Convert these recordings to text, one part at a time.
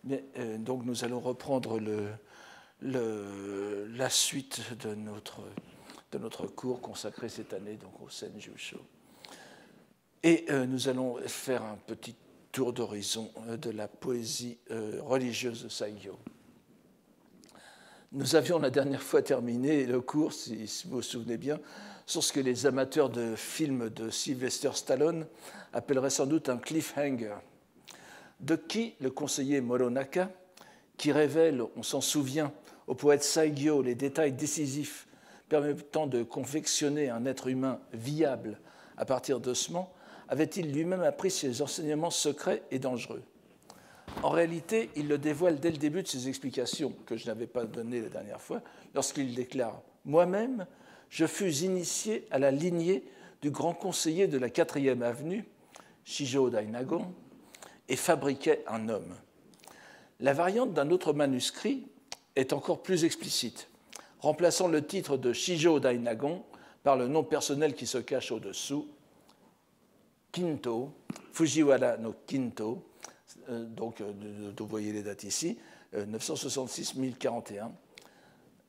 Mais, donc nous allons reprendre la suite de notre cours consacré cette année donc, au Senjusho. Et nous allons faire un petit tour d'horizon de la poésie religieuse de Saigyo. Nous avions la dernière fois terminé le cours, si vous vous souvenez bien, sur ce que les amateurs de films de Sylvester Stallone appelleraient sans doute un cliffhanger. De qui le conseiller Moronaka, qui révèle, on s'en souvient, au poète Saigyo les détails décisifs permettant de confectionner un être humain viable à partir d'ossements, avait-il lui-même appris ses enseignements secrets et dangereux? En réalité, il le dévoile dès le début de ses explications, que je n'avais pas données la dernière fois, lorsqu'il déclare « Moi-même, je fus initié à la lignée du grand conseiller de la 4e avenue, Shijo Dainagon, et fabriquait un homme. » La variante d'un autre manuscrit est encore plus explicite, remplaçant le titre de Shijo Dainagon par le nom personnel qui se cache au-dessous, Kinto, Fujiwara no Kinto, donc vous voyez les dates ici, 966-1041.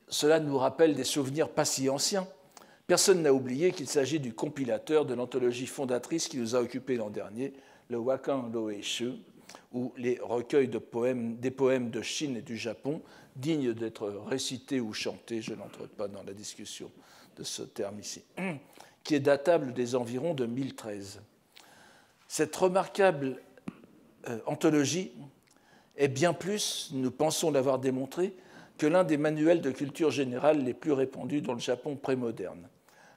Cela nous rappelle des souvenirs pas si anciens. Personne n'a oublié qu'il s'agit du compilateur de l'anthologie fondatrice qui nous a occupés l'an dernier, le Wakan Roeishu, ou les recueils de poèmes, des poèmes de Chine et du Japon, dignes d'être récités ou chantés, je n'entre pas dans la discussion de ce terme ici, qui est datable des environs de 1013. Cette remarquable anthologie est bien plus, nous pensons l'avoir démontré, que l'un des manuels de culture générale les plus répandus dans le Japon prémoderne,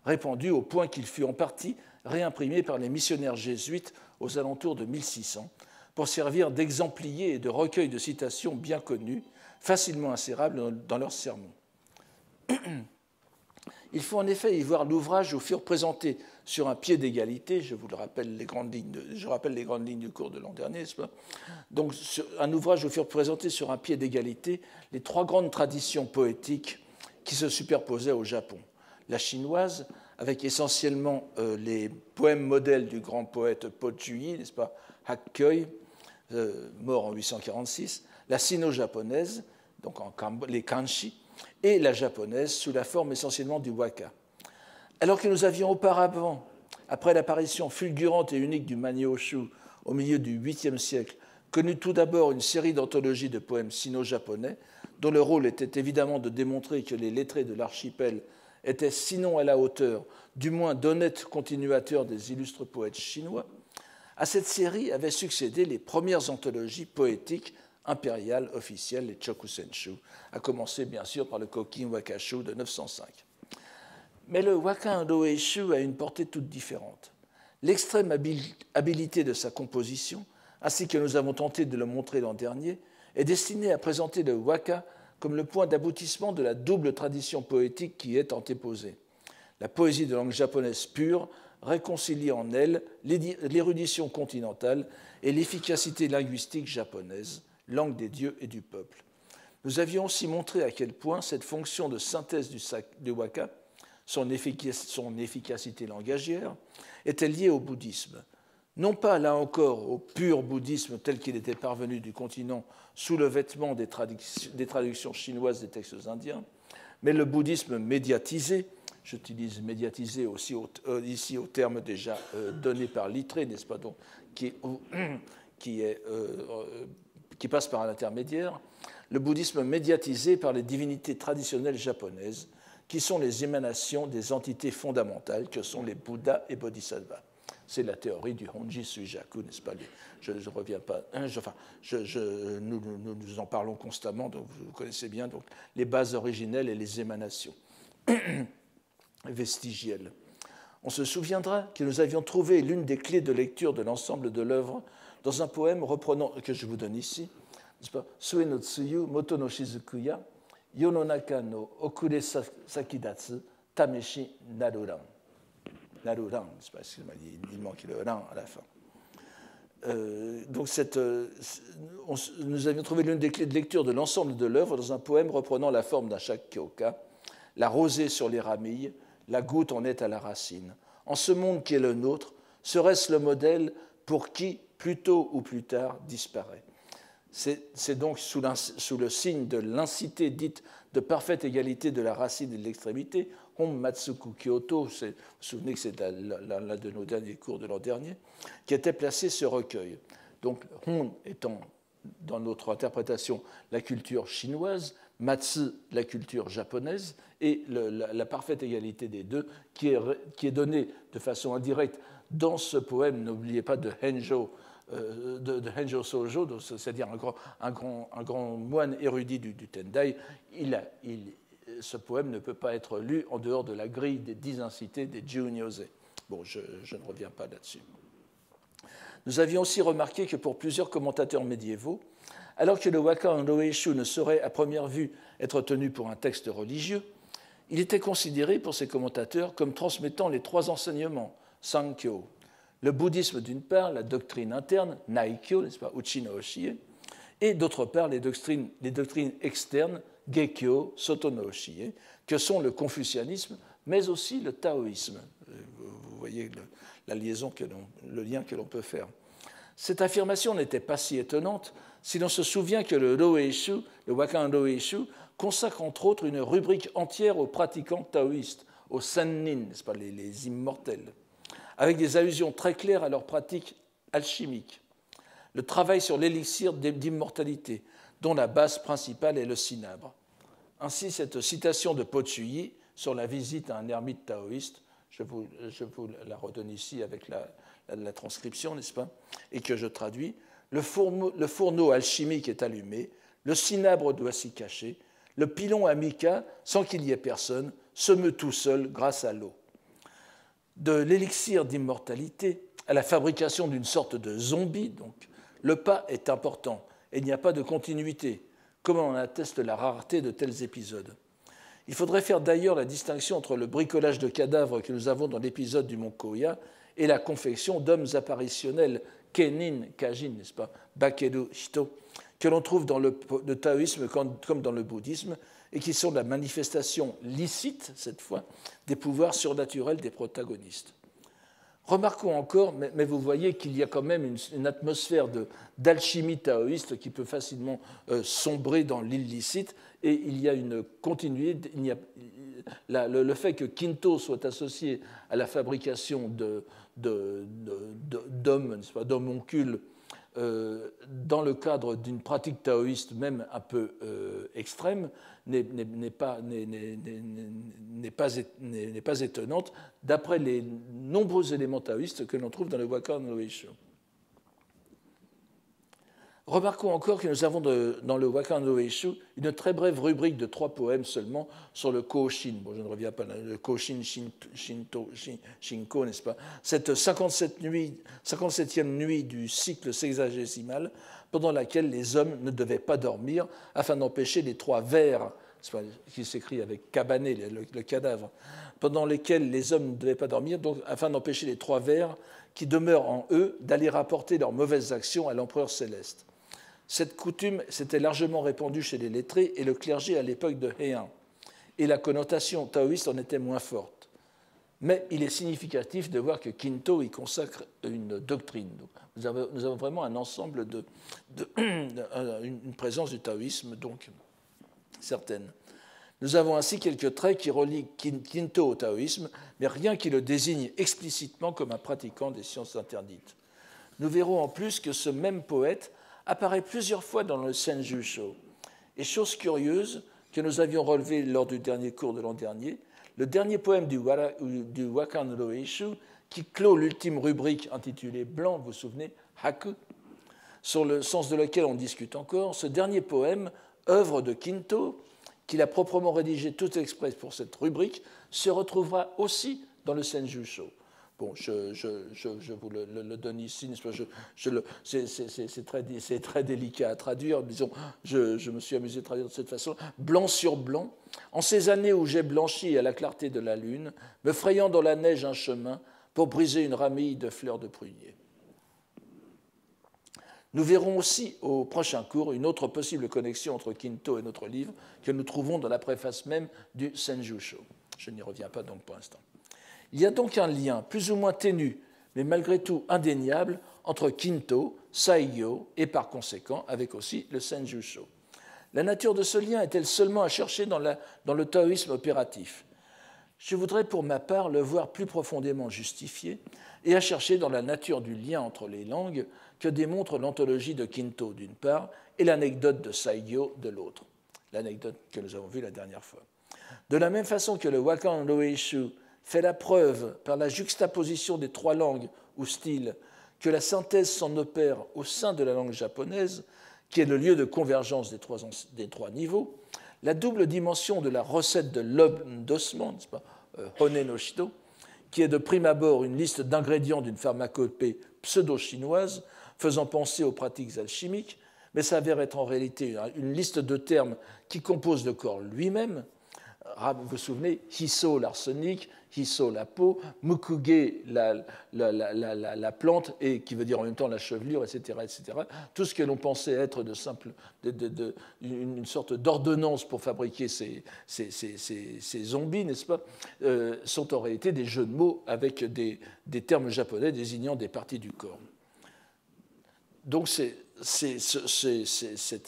répandu au point qu'il fut en partie réimprimé par les missionnaires jésuites aux alentours de 1600, pour servir d'exemplier et de recueil de citations bien connues, facilement insérables dans leurs sermons. Il faut en effet y voir l'ouvrage où furent présentés sur un pied d'égalité, je rappelle les grandes lignes du cours de l'an dernier, n'est-ce pas? Donc, un ouvrage où furent présentés sur un pied d'égalité les trois grandes traditions poétiques qui se superposaient au Japon. La chinoise, avec essentiellement les poèmes modèles du grand poète Po Chuyi, n'est-ce pas, Hakkei, mort en 846, la sino-japonaise, donc les kanji, et la japonaise sous la forme essentiellement du waka. Alors que nous avions auparavant, après l'apparition fulgurante et unique du Manyoshu au milieu du 8e siècle, connu tout d'abord une série d'anthologies de poèmes sino-japonais, dont le rôle était évidemment de démontrer que les lettrés de l'archipel étaient sinon à la hauteur, du moins d'honnêtes continuateurs des illustres poètes chinois, à cette série avaient succédé les premières anthologies poétiques impériales officielles, les Chokusenshu, à commencer bien sûr par le Kokin Wakashu de 905. Mais le Wakan Roeishu a une portée toute différente. L'extrême habileté de sa composition, ainsi que nous avons tenté de le montrer l'an dernier, est destinée à présenter le waka comme le point d'aboutissement de la double tradition poétique qui est antéposée. La poésie de langue japonaise pure réconcilie en elle l'érudition continentale et l'efficacité linguistique japonaise, langue des dieux et du peuple. Nous avions aussi montré à quel point cette fonction de synthèse du waka, son efficacité langagière, était liée au bouddhisme. Non pas, là encore, au pur bouddhisme tel qu'il était parvenu du continent sous le vêtement des traductions chinoises des textes indiens, mais le bouddhisme médiatisé, j'utilise médiatisé aussi ici au terme déjà donné par Littré, n'est-ce pas, donc, qui passe par un intermédiaire, le bouddhisme médiatisé par les divinités traditionnelles japonaises, qui sont les émanations des entités fondamentales que sont les Bouddhas et Bodhisattvas. C'est la théorie du Honji Suijaku, n'est-ce pas? Je ne reviens pas. Nous en parlons constamment, donc vous connaissez bien donc, les bases originelles et les émanations vestigielles. On se souviendra que nous avions trouvé l'une des clés de lecture de l'ensemble de l'œuvre dans un poème reprenant, que je vous donne ici, n'est-ce pas? Sue no tsuyu moto no shizukuya, yononaka no okure sakidatsu, tameshi naruran. Naruran, c'est pas, il manque le ran à la fin. Donc nous avions trouvé l'une des clés de lecture de l'ensemble de l'œuvre dans un poème reprenant la forme d'un shakyoka, la rosée sur les ramilles, la goutte en est à la racine. En ce monde qui est le nôtre, serait-ce le modèle pour qui, plus tôt ou plus tard, disparaît? C'est donc sous le signe de l'incité dite de parfaite égalité de la racine et de l'extrémité, Hon Matsuku Kyoto, vous vous souvenez que c'est l'un de nos derniers cours de l'an dernier, qui était placé ce recueil. Donc Hon étant, dans notre interprétation, la culture chinoise, Matsu, la culture japonaise, et la parfaite égalité des deux, qui est donnée de façon indirecte dans ce poème, n'oubliez pas, de Henjo, Henjo Sojo, c'est-à-dire un grand moine érudit du Tendai. Ce poème ne peut pas être lu en dehors de la grille des 10 incités des Junyose. Bon, je ne reviens pas là-dessus. Nous avions aussi remarqué que pour plusieurs commentateurs médiévaux, alors que le Wakan no Eishu ne saurait à première vue être tenu pour un texte religieux, il était considéré pour ces commentateurs comme transmettant les 3 enseignements, Sankyo, le bouddhisme d'une part, la doctrine interne, Naikyo, n'est-ce pas, Uchi no Oshie, et d'autre part les doctrines externes, Gekyo, Soto no Oshie, que sont le confucianisme, mais aussi le taoïsme. Vous voyez la liaison, le lien que l'on peut faire. Cette affirmation n'était pas si étonnante si l'on se souvient que le Wakan no Eishu, consacre entre autres une rubrique entière aux pratiquants taoïstes, aux sennin, n'est-ce pas, les immortels, avec des allusions très claires à leurs pratiques alchimiques. Le travail sur l'élixir d'immortalité, dont la base principale est le cinabre. Ainsi, cette citation de Po Chuyi sur la visite à un ermite taoïste, je vous la redonne ici avec la transcription, n'est-ce pas, et que je traduis. Le fourneau alchimique est allumé, le cinabre doit s'y cacher, le pilon amica, sans qu'il y ait personne, se meut tout seul grâce à l'eau. De l'élixir d'immortalité à la fabrication d'une sorte de zombie, donc, le pas est important et il n'y a pas de continuité, comme en atteste la rareté de tels épisodes. Il faudrait faire d'ailleurs la distinction entre le bricolage de cadavres que nous avons dans l'épisode du mont Koya et la confection d'hommes apparitionnels, kenin, kajin, n'est-ce pas, bakeru, hito, que l'on trouve dans le taoïsme comme dans le bouddhisme, et qui sont la manifestation licite, cette fois, des pouvoirs surnaturels des protagonistes. Remarquons encore, mais vous voyez qu'il y a quand même une atmosphère d'alchimie taoïste qui peut facilement sombrer dans l'illicite, et il y a une continuité. Le fait que Kinto soit associé à la fabrication d'homoncules dans le cadre d'une pratique taoïste même un peu extrême n'est pas étonnante d'après les nombreux éléments taoïstes que l'on trouve dans le Wakan no Eishu. Remarquons encore que nous avons dans le Wakan no Eishu une très brève rubrique de 3 poèmes seulement sur le Kōshin. Bon, je ne reviens pas, le Kōshin Shinko, n'est-ce pas? Cette 57e nuit du cycle sexagésimal, pendant laquelle les hommes ne devaient pas dormir, afin d'empêcher les 3 vers, qui s'écrit avec cabané, le cadavre, pendant lesquels les hommes ne devaient pas dormir, donc afin d'empêcher les 3 vers qui demeurent en eux d'aller rapporter leurs mauvaises actions à l'empereur céleste. Cette coutume s'était largement répandue chez les lettrés et le clergé à l'époque de Heian, et la connotation taoïste en était moins forte. Mais il est significatif de voir que Kinto y consacre une doctrine. Nous avons vraiment un ensemble une présence du taoïsme, donc certaine. Nous avons ainsi quelques traits qui relient Kinto au taoïsme, mais rien qui le désigne explicitement comme un pratiquant des sciences interdites. Nous verrons en plus que ce même poète apparaît plusieurs fois dans le Senjusho. Et chose curieuse que nous avions relevée lors du dernier cours de l'an dernier, le dernier poème du Wakan no Eishu, qui clôt l'ultime rubrique intitulée Blanc, vous vous souvenez, Haku, sur le sens de lequel on discute encore, ce dernier poème, œuvre de Kinto, qu'il a proprement rédigé tout exprès pour cette rubrique, se retrouvera aussi dans le Senjusho. Bon, je vous le donne ici, c'est très délicat à traduire. Disons, je me suis amusé à traduire de cette façon. Blanc sur blanc, en ces années où j'ai blanchi à la clarté de la lune, me frayant dans la neige un chemin pour briser une ramille de fleurs de prunier. Nous verrons aussi au prochain cours une autre possible connexion entre Kinto et notre livre que nous trouvons dans la préface même du Senjusho. Je n'y reviens pas donc pour l'instant. Il y a donc un lien plus ou moins ténu, mais malgré tout indéniable entre Kinto, Saigyo et par conséquent avec aussi le Senjusho. La nature de ce lien est-elle seulement à chercher dans le taoïsme opératif? Je voudrais pour ma part le voir plus profondément justifié et à chercher dans la nature du lien entre les langues que démontre l'anthologie de Kinto d'une part et l'anecdote de Saigyo de l'autre, l'anecdote que nous avons vue la dernière fois. De la même façon que le Wakan Loeishu fait la preuve par la juxtaposition des trois langues ou styles que la synthèse s'en opère au sein de la langue japonaise, qui est le lieu de convergence des trois niveaux, la double dimension de la recette de l'endossement, Hone no Shito, qui est de prime abord une liste d'ingrédients d'une pharmacopée pseudo-chinoise faisant penser aux pratiques alchimiques, mais s'avère être en réalité une liste de termes qui composent le corps lui-même. Vous vous souvenez, hiso l'arsenic, hiso la peau, mukuge la plante, et qui veut dire en même temps la chevelure, etc. etc. Tout ce que l'on pensait être une sorte d'ordonnance pour fabriquer ces zombies, n'est-ce pas, sont en réalité des jeux de mots avec des termes japonais désignant des parties du corps. Donc cette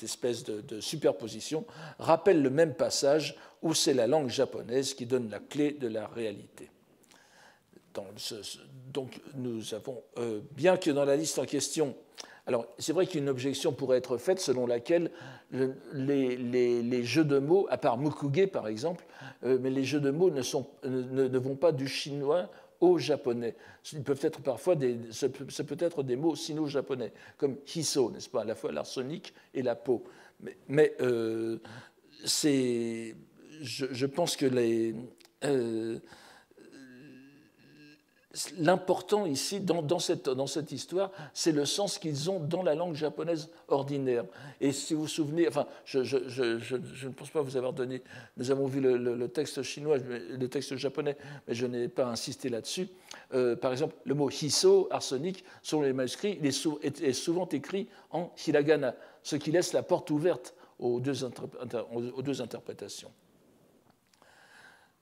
espèce de superposition rappelle le même passage où c'est la langue japonaise qui donne la clé de la réalité. Donc nous avons, bien que dans la liste en question, alors c'est vrai qu'une objection pourrait être faite selon laquelle les jeux de mots, à part mukuge par exemple, mais les jeux de mots ne vont pas du chinois au japonais. Ils peuvent être parfois ça peut être des mots sino-japonais, comme hiso, n'est-ce pas, à la fois l'arsenic et la peau. Mais je pense que l'important ici, dans cette histoire, c'est le sens qu'ils ont dans la langue japonaise ordinaire. Et si vous vous souvenez, enfin, je ne pense pas vous avoir donné, nous avons vu le texte chinois, le texte japonais, mais je n'ai pas insisté là-dessus. Par exemple, le mot hiso, arsenic, sur les manuscrits, il est souvent écrit en hiragana, ce qui laisse la porte ouverte aux deux interprétations.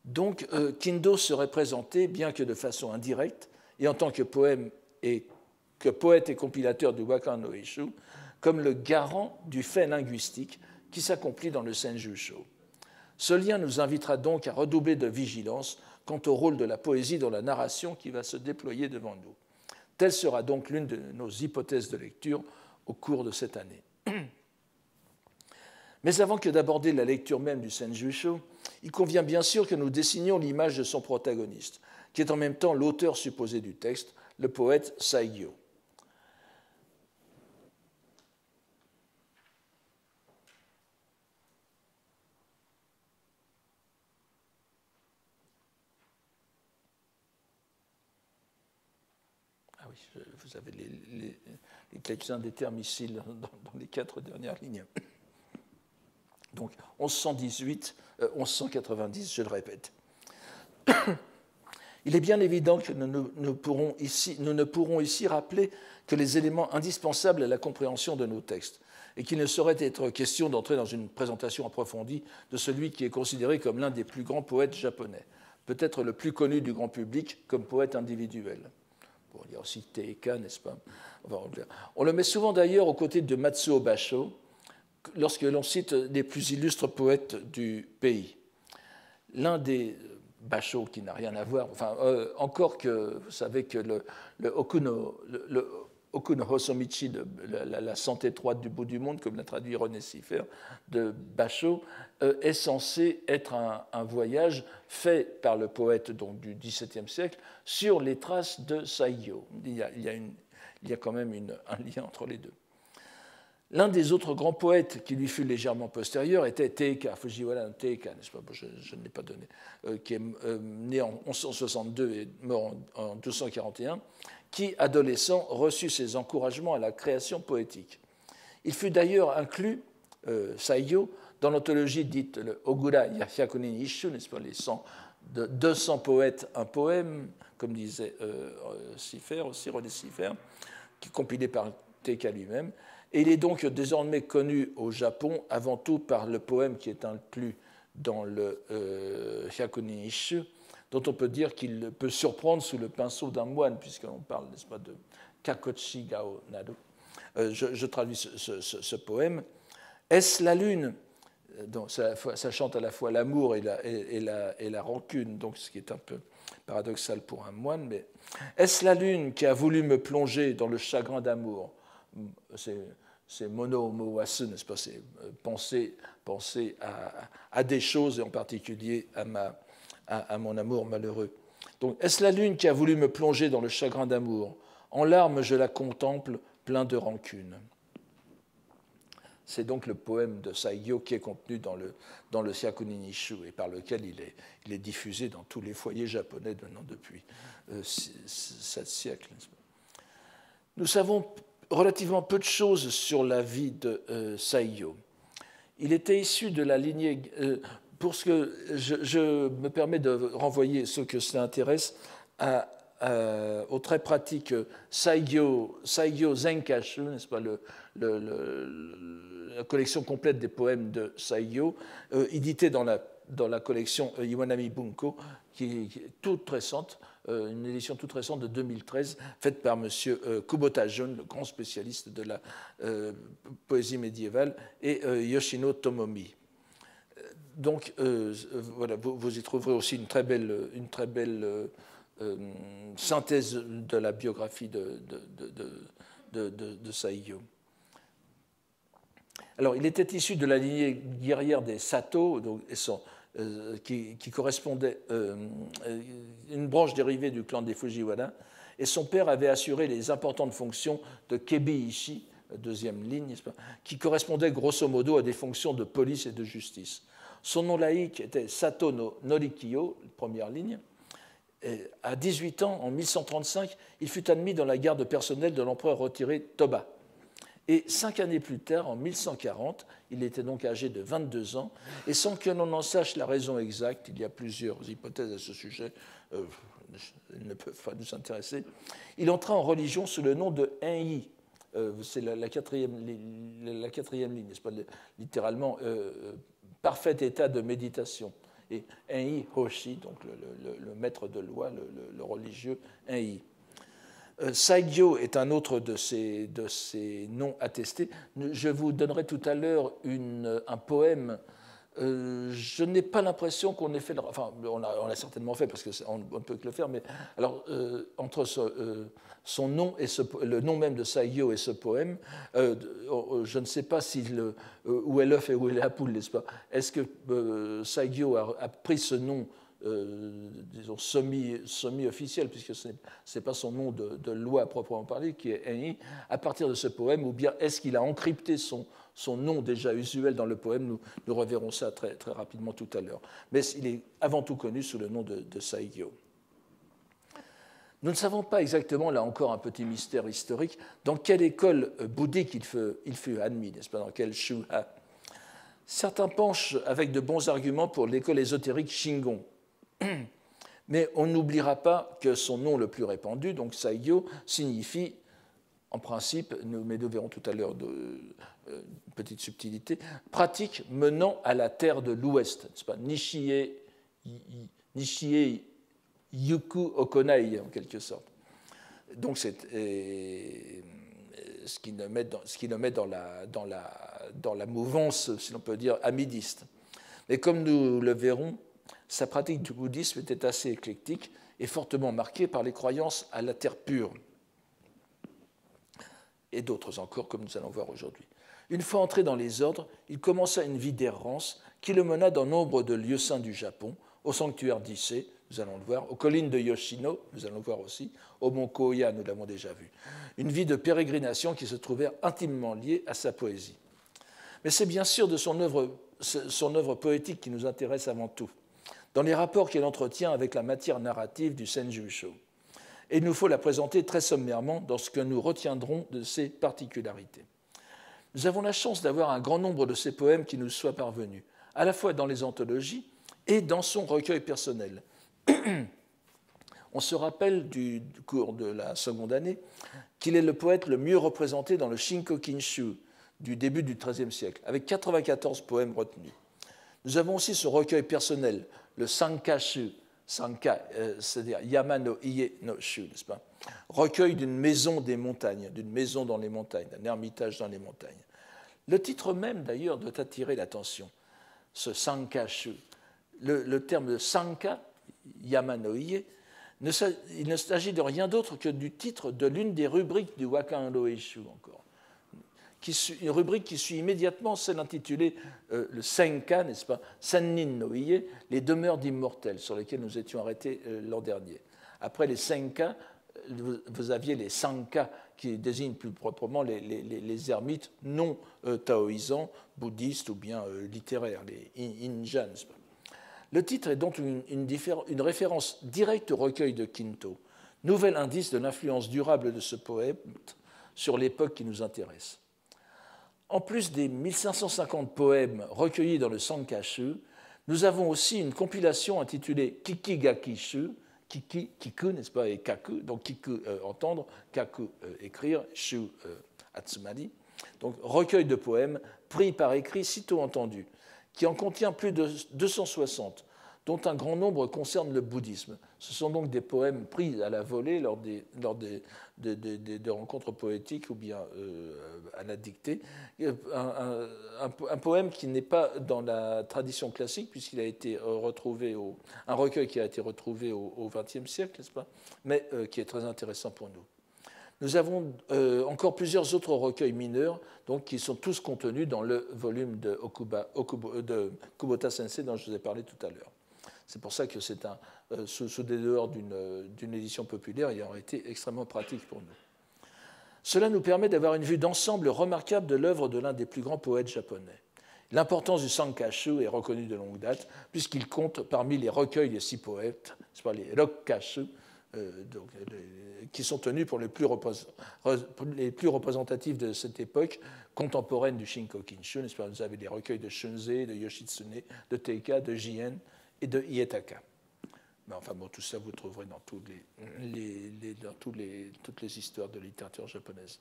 Donc, Kindo serait présenté, bien que de façon indirecte, et en tant que poète et compilateur du Wakan no Eishu, comme le garant du fait linguistique qui s'accomplit dans le Senjusho. Ce lien nous invitera donc à redoubler de vigilance quant au rôle de la poésie dans la narration qui va se déployer devant nous. Telle sera donc l'une de nos hypothèses de lecture au cours de cette année. Mais avant que d'aborder la lecture même du Senjusho, il convient bien sûr que nous dessinions l'image de son protagoniste, qui est en même temps l'auteur supposé du texte, le poète Saigyo. Ah oui, vous avez quelques-uns des termes ici dans les 4 dernières lignes. Donc 1118, 1190, je le répète. Il est bien évident que nous ne pourrons ici rappeler que les éléments indispensables à la compréhension de nos textes, et qu'il ne saurait être question d'entrer dans une présentation approfondie de celui qui est considéré comme l'un des plus grands poètes japonais, peut-être le plus connu du grand public comme poète individuel. Bon, il y a aussi Teika, n'est-ce pas? On le met souvent d'ailleurs aux côtés de Matsuo Basho, lorsque l'on cite les plus illustres poètes du pays. L'un des Basho qui n'a rien à voir, enfin, encore que vous savez que le Okuno Hosomichi, la santé étroite du bout du monde, comme l'a traduit René Siffert, de Basho, est censé être un voyage fait par le poète donc, du XVIIe siècle sur les traces de Saigyo. Il y a quand même un lien entre les deux. L'un des autres grands poètes qui lui fut légèrement postérieur était Teika, Fujiwara Teika, n'est-ce pas? Je ne l'ai pas donné, qui est né en 1162 et mort en 1241, qui, adolescent, reçut ses encouragements à la création poétique. Il fut d'ailleurs inclus, Saigyo, dans l'anthologie dite le Ogura Hyakunin Isshu, n'est-ce pas, les 200 poètes, un poème, comme disait Siffert aussi, René Siffert, qui est compilé par Teika lui-même. Et il est donc désormais connu au Japon avant tout par le poème qui est inclus dans le Hyakunin Isshu, dont on peut dire qu'il peut surprendre sous le pinceau d'un moine, puisqu'on parle, n'est-ce pas, de Kakochi Gao Nado. Je traduis ce poème. Est-ce la lune? Donc, ça chante à la fois l'amour et la rancune, donc ce qui est un peu paradoxal pour un moine. Mais est-ce la lune qui a voulu me plonger dans le chagrin d'amour? C'est mono homoasu, n'est-ce pas? C'est penser à des choses, et en particulier à mon amour malheureux. Donc, est-ce la lune qui a voulu me plonger dans le chagrin d'amour? En larmes, je la contemple, plein de rancune. C'est donc le poème de Saigyo qui est contenu dans le Hyakunin Isshu et par lequel il est diffusé dans tous les foyers japonais maintenant depuis 7 siècles. Nous savons relativement peu de choses sur la vie de Saigyo. Il était issu de la lignée... pour ce que je me permets de renvoyer ceux que cela intéresse au très pratique Saigyo Zenkashu, n'est-ce pas, la collection complète des poèmes de Saigyo, édité dans la collection Iwanami Bunko, qui est toute récente, une édition toute récente de 2013, faite par M. Kubota Jun, le grand spécialiste de la poésie médiévale, et Yoshino Tomomi. Donc, voilà, vous y trouverez aussi une très belle synthèse de la biographie de Saigyo. Alors, il était issu de la lignée guerrière des Sato, donc, qui correspondait une branche dérivée du clan des Fujiwara, et son père avait assuré les importantes fonctions de Kebi-ishi, deuxième ligne, n'est-ce pas, qui correspondait grosso modo à des fonctions de police et de justice. Son nom laïque était Sato no Norikiyo, première ligne. Et à 18 ans, en 1135, il fut admis dans la garde personnelle de l'empereur retiré Toba. Et 5 années plus tard, en 1140, il était donc âgé de 22 ans, et sans que l'on en sache la raison exacte, il y a plusieurs hypothèses à ce sujet, elles ne peuvent pas nous intéresser, il entra en religion sous le nom de Enyi. C'est la quatrième ligne, n'est-ce pas, littéralement parfait état de méditation. Et Enyi Hoshi, donc le maître de loi, le religieux Enyi. Saigyo est un autre de ces noms attestés. Je vous donnerai tout à l'heure un poème. Je n'ai pas l'impression qu'on ait fait... Enfin, on l'a certainement fait, parce qu'on ne peut que le faire, mais alors, entre son nom et le nom même de Saigyo et ce poème, je ne sais pas où est l'œuf et où est la poule, n'est-ce pas? Est-ce que Saigyo a pris ce nom disons semi-officiel, puisque ce n'est pas son nom de loi à proprement parler, qui est Enyi, à partir de ce poème, ou bien est-ce qu'il a encrypté son nom déjà usuel dans le poème? Nous reverrons ça très, très rapidement tout à l'heure. Mais il est avant tout connu sous le nom de Saigyo. Nous ne savons pas exactement, là encore un petit mystère historique, dans quelle école bouddhique il fut admis, n'est-ce pas, dans quelle shuha. Certains penchent avec de bons arguments pour l'école ésotérique Shingon. Mais on n'oubliera pas que son nom le plus répandu, donc Saigyo, signifie, en principe, mais nous verrons tout à l'heure une petite subtilité, pratique menant à la terre de l'Ouest, n'est-ce pas, Nishie Yuku Okonai, en quelque sorte. Donc c'est ce qui le met dans la mouvance, si l'on peut dire, amidiste. Mais comme nous le verrons, sa pratique du bouddhisme était assez éclectique et fortement marquée par les croyances à la terre pure, et d'autres encore, comme nous allons voir aujourd'hui. Une fois entré dans les ordres, il commença une vie d'errance qui le mena dans nombre de lieux saints du Japon, au sanctuaire d'Issei, nous allons le voir, aux collines de Yoshino, nous allons le voir aussi, au mont Koya, nous l'avons déjà vu. Une vie de pérégrination qui se trouvait intimement liée à sa poésie. Mais c'est bien sûr de son œuvre poétique qui nous intéresse avant tout, dans les rapports qu'elle entretient avec la matière narrative du Senjusho. Et il nous faut la présenter très sommairement dans ce que nous retiendrons de ses particularités. Nous avons la chance d'avoir un grand nombre de ses poèmes qui nous soient parvenus, à la fois dans les anthologies et dans son recueil personnel. On se rappelle du cours de la seconde année qu'il est le poète le mieux représenté dans le Shinko Kinshu du début du XIIIe siècle, avec 94 poèmes retenus. Nous avons aussi ce recueil personnel, le Sankashu, Sanka, c'est-à-dire Yama no Ie no Shu, n'est-ce pas? Recueil d'une maison des montagnes, d'une maison dans les montagnes, d'un ermitage dans les montagnes. Le titre même, d'ailleurs, doit attirer l'attention, ce Sankashu. Le terme de Sanka, Yama no Ie, il ne s'agit de rien d'autre que du titre de l'une des rubriques du Wakan Roeshu encore. Une rubrique qui suit immédiatement celle intitulée le Senka, n'est-ce pas, Sennin no Ie, les demeures d'immortels, sur lesquelles nous étions arrêtés l'an dernier. Après les Senka, vous aviez les Sanka, qui désignent plus proprement les ermites non taoïsants, bouddhistes ou bien littéraires, les Injan, n'est-ce pas. Le titre est donc une référence directe au recueil de Kinto, nouvel indice de l'influence durable de ce poète sur l'époque qui nous intéresse. En plus des 1550 poèmes recueillis dans le Sankashu, nous avons aussi une compilation intitulée Kikigakishu, Kiku, n'est-ce pas, et Kaku, donc Kiku, entendre, Kaku, écrire, Shu, Atsumari, donc recueil de poèmes pris par écrit sitôt entendu, qui en contient plus de 260, dont un grand nombre concerne le bouddhisme. Ce sont donc des poèmes pris à la volée lors de rencontres poétiques ou bien à la dictée. Un poème qui n'est pas dans la tradition classique, puisqu'il a été retrouvé, un recueil qui a été retrouvé au XXe siècle, n'est-ce pas, mais qui est très intéressant pour nous. Nous avons encore plusieurs autres recueils mineurs, donc, qui sont tous contenus dans le volume de Kubota Sensei dont je vous ai parlé tout à l'heure. C'est pour ça que c'est sous des dehors d'une édition populaire, il aurait été extrêmement pratique pour nous. Cela nous permet d'avoir une vue d'ensemble remarquable de l'œuvre de l'un des plus grands poètes japonais. L'importance du Sankashu est reconnue de longue date, puisqu'il compte parmi les recueils des 6 poètes, les Rokkashu, qui sont tenus pour les plus représentatifs de cette époque contemporaine du Shinkokinshu. Vous avez les recueils de Shunzei, de Yoshitsune, de Teika, de Jien et de Hietaka. Mais enfin bon, tout ça vous trouverez dans toutes les histoires de littérature japonaise.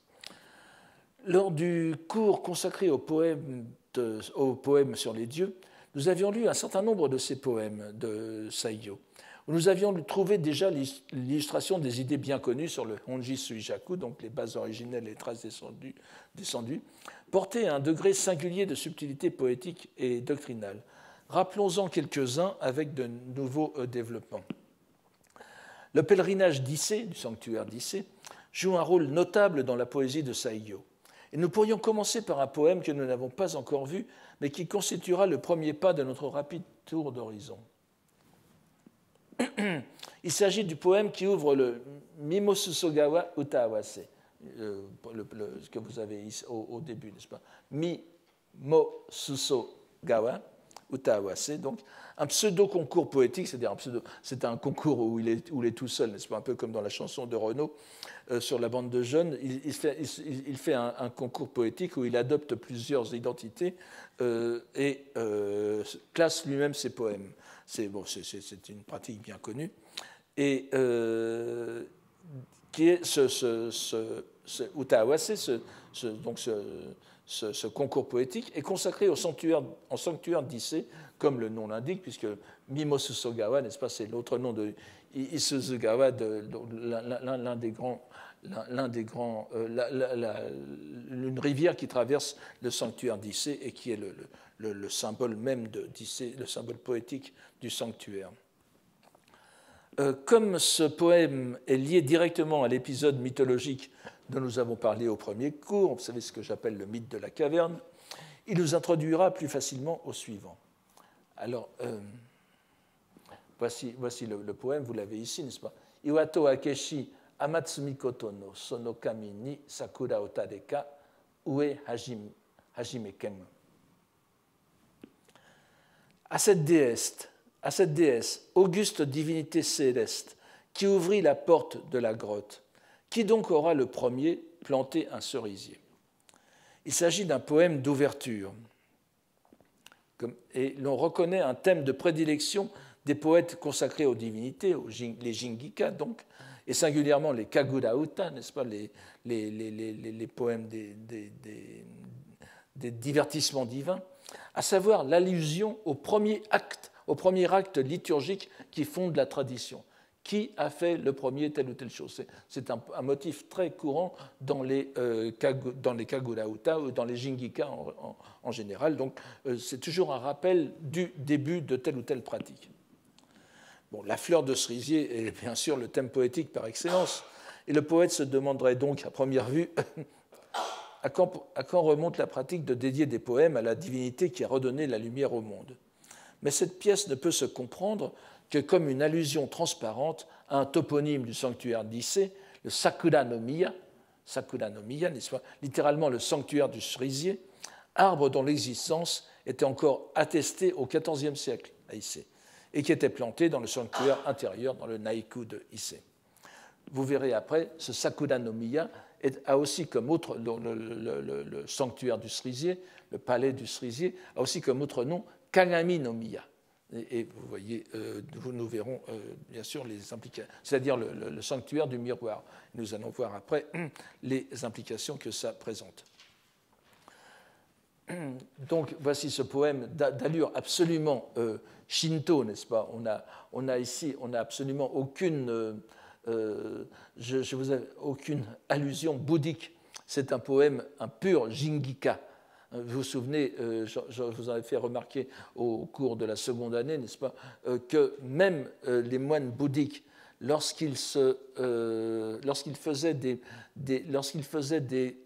Lors du cours consacré aux poèmes sur les dieux, nous avions lu un certain nombre de ces poèmes de Saigyo, où nous avions trouvé déjà l'illustration des idées bien connues sur le Honji Suijaku, donc les bases originelles et les traces descendues, portées à un degré singulier de subtilité poétique et doctrinale. Rappelons-en quelques-uns avec de nouveaux développements. Le pèlerinage d'Issé, du sanctuaire d'Issé, joue un rôle notable dans la poésie de Saigyo. Et nous pourrions commencer par un poème que nous n'avons pas encore vu, mais qui constituera le premier pas de notre rapide tour d'horizon. Il s'agit du poème qui ouvre le Mimosusogawa Utaawase, ce que vous avez ici au début, n'est-ce pas? Mimosusogawa Utaawase, donc un pseudo-concours poétique, c'est un concours où il est tout seul, n'est-ce pas, un peu comme dans la chanson de Renaud sur la bande de jeunes. Il fait un concours poétique où il adopte plusieurs identités et classe lui-même ses poèmes. C'est une pratique bien connue. Et qui est ce Utaawase, ce concours poétique est consacré en sanctuaire d'Issé, comme le nom l'indique, puisque Mimosusogawa, n'est-ce pas, c'est l'autre nom de Isuzugawa, une rivière qui traverse le sanctuaire d'Issé et qui est le symbole même d'Issé, le symbole poétique du sanctuaire. Comme ce poème est lié directement à l'épisode mythologique dont nous avons parlé au premier cours, vous savez ce que j'appelle le mythe de la caverne, il nous introduira plus facilement au suivant. Alors, voici le poème, vous l'avez ici, n'est-ce pas? Iwato Akeshi Amatsumi Koto no Sonokami ni Sakura Otadeka Ue Hajimeken. À cette déesse, auguste divinité céleste, qui ouvrit la porte de la grotte, qui donc aura le premier planté un cerisier? Il s'agit d'un poème d'ouverture. Et l'on reconnaît un thème de prédilection des poètes consacrés aux divinités, les Jingika donc, et singulièrement les Kagura Uta, n'est-ce pas, les poèmes des divertissements divins, à savoir l'allusion au premier acte liturgique qui fonde la tradition. Qui a fait le premier telle ou telle chose? C'est un motif très courant dans les Kagura-uta ou dans les Jingika en général. Donc, c'est toujours un rappel du début de telle ou telle pratique. Bon, la fleur de cerisier est bien sûr le thème poétique par excellence, et le poète se demanderait donc à première vue à quand remonte la pratique de dédier des poèmes à la divinité qui a redonné la lumière au monde. Mais cette pièce ne peut se comprendre que comme une allusion transparente à un toponyme du sanctuaire d'Issé, le Sakura no Miya, n'est-ce pas, littéralement le sanctuaire du cerisier, arbre dont l'existence était encore attestée au XIVe siècle à Issé, et qui était planté dans le sanctuaire intérieur, dans le Naiku de Issé. Vous verrez après, ce Sakura no Miya a aussi comme autre, le sanctuaire du cerisier, le palais du cerisier, a aussi comme autre nom Kagami no Miya. Et vous voyez, nous verrons bien sûr les implications, c'est-à-dire le sanctuaire du miroir. Nous allons voir après les implications que ça présente. Donc voici ce poème d'allure absolument shinto, n'est-ce pas? On a ici, on n'a absolument aucune, aucune allusion bouddhique. C'est un poème, un pur jingika. Vous vous souvenez, je vous en ai fait remarquer au cours de la seconde année, n'est-ce pas, que même les moines bouddhiques, lorsqu'ils faisaient des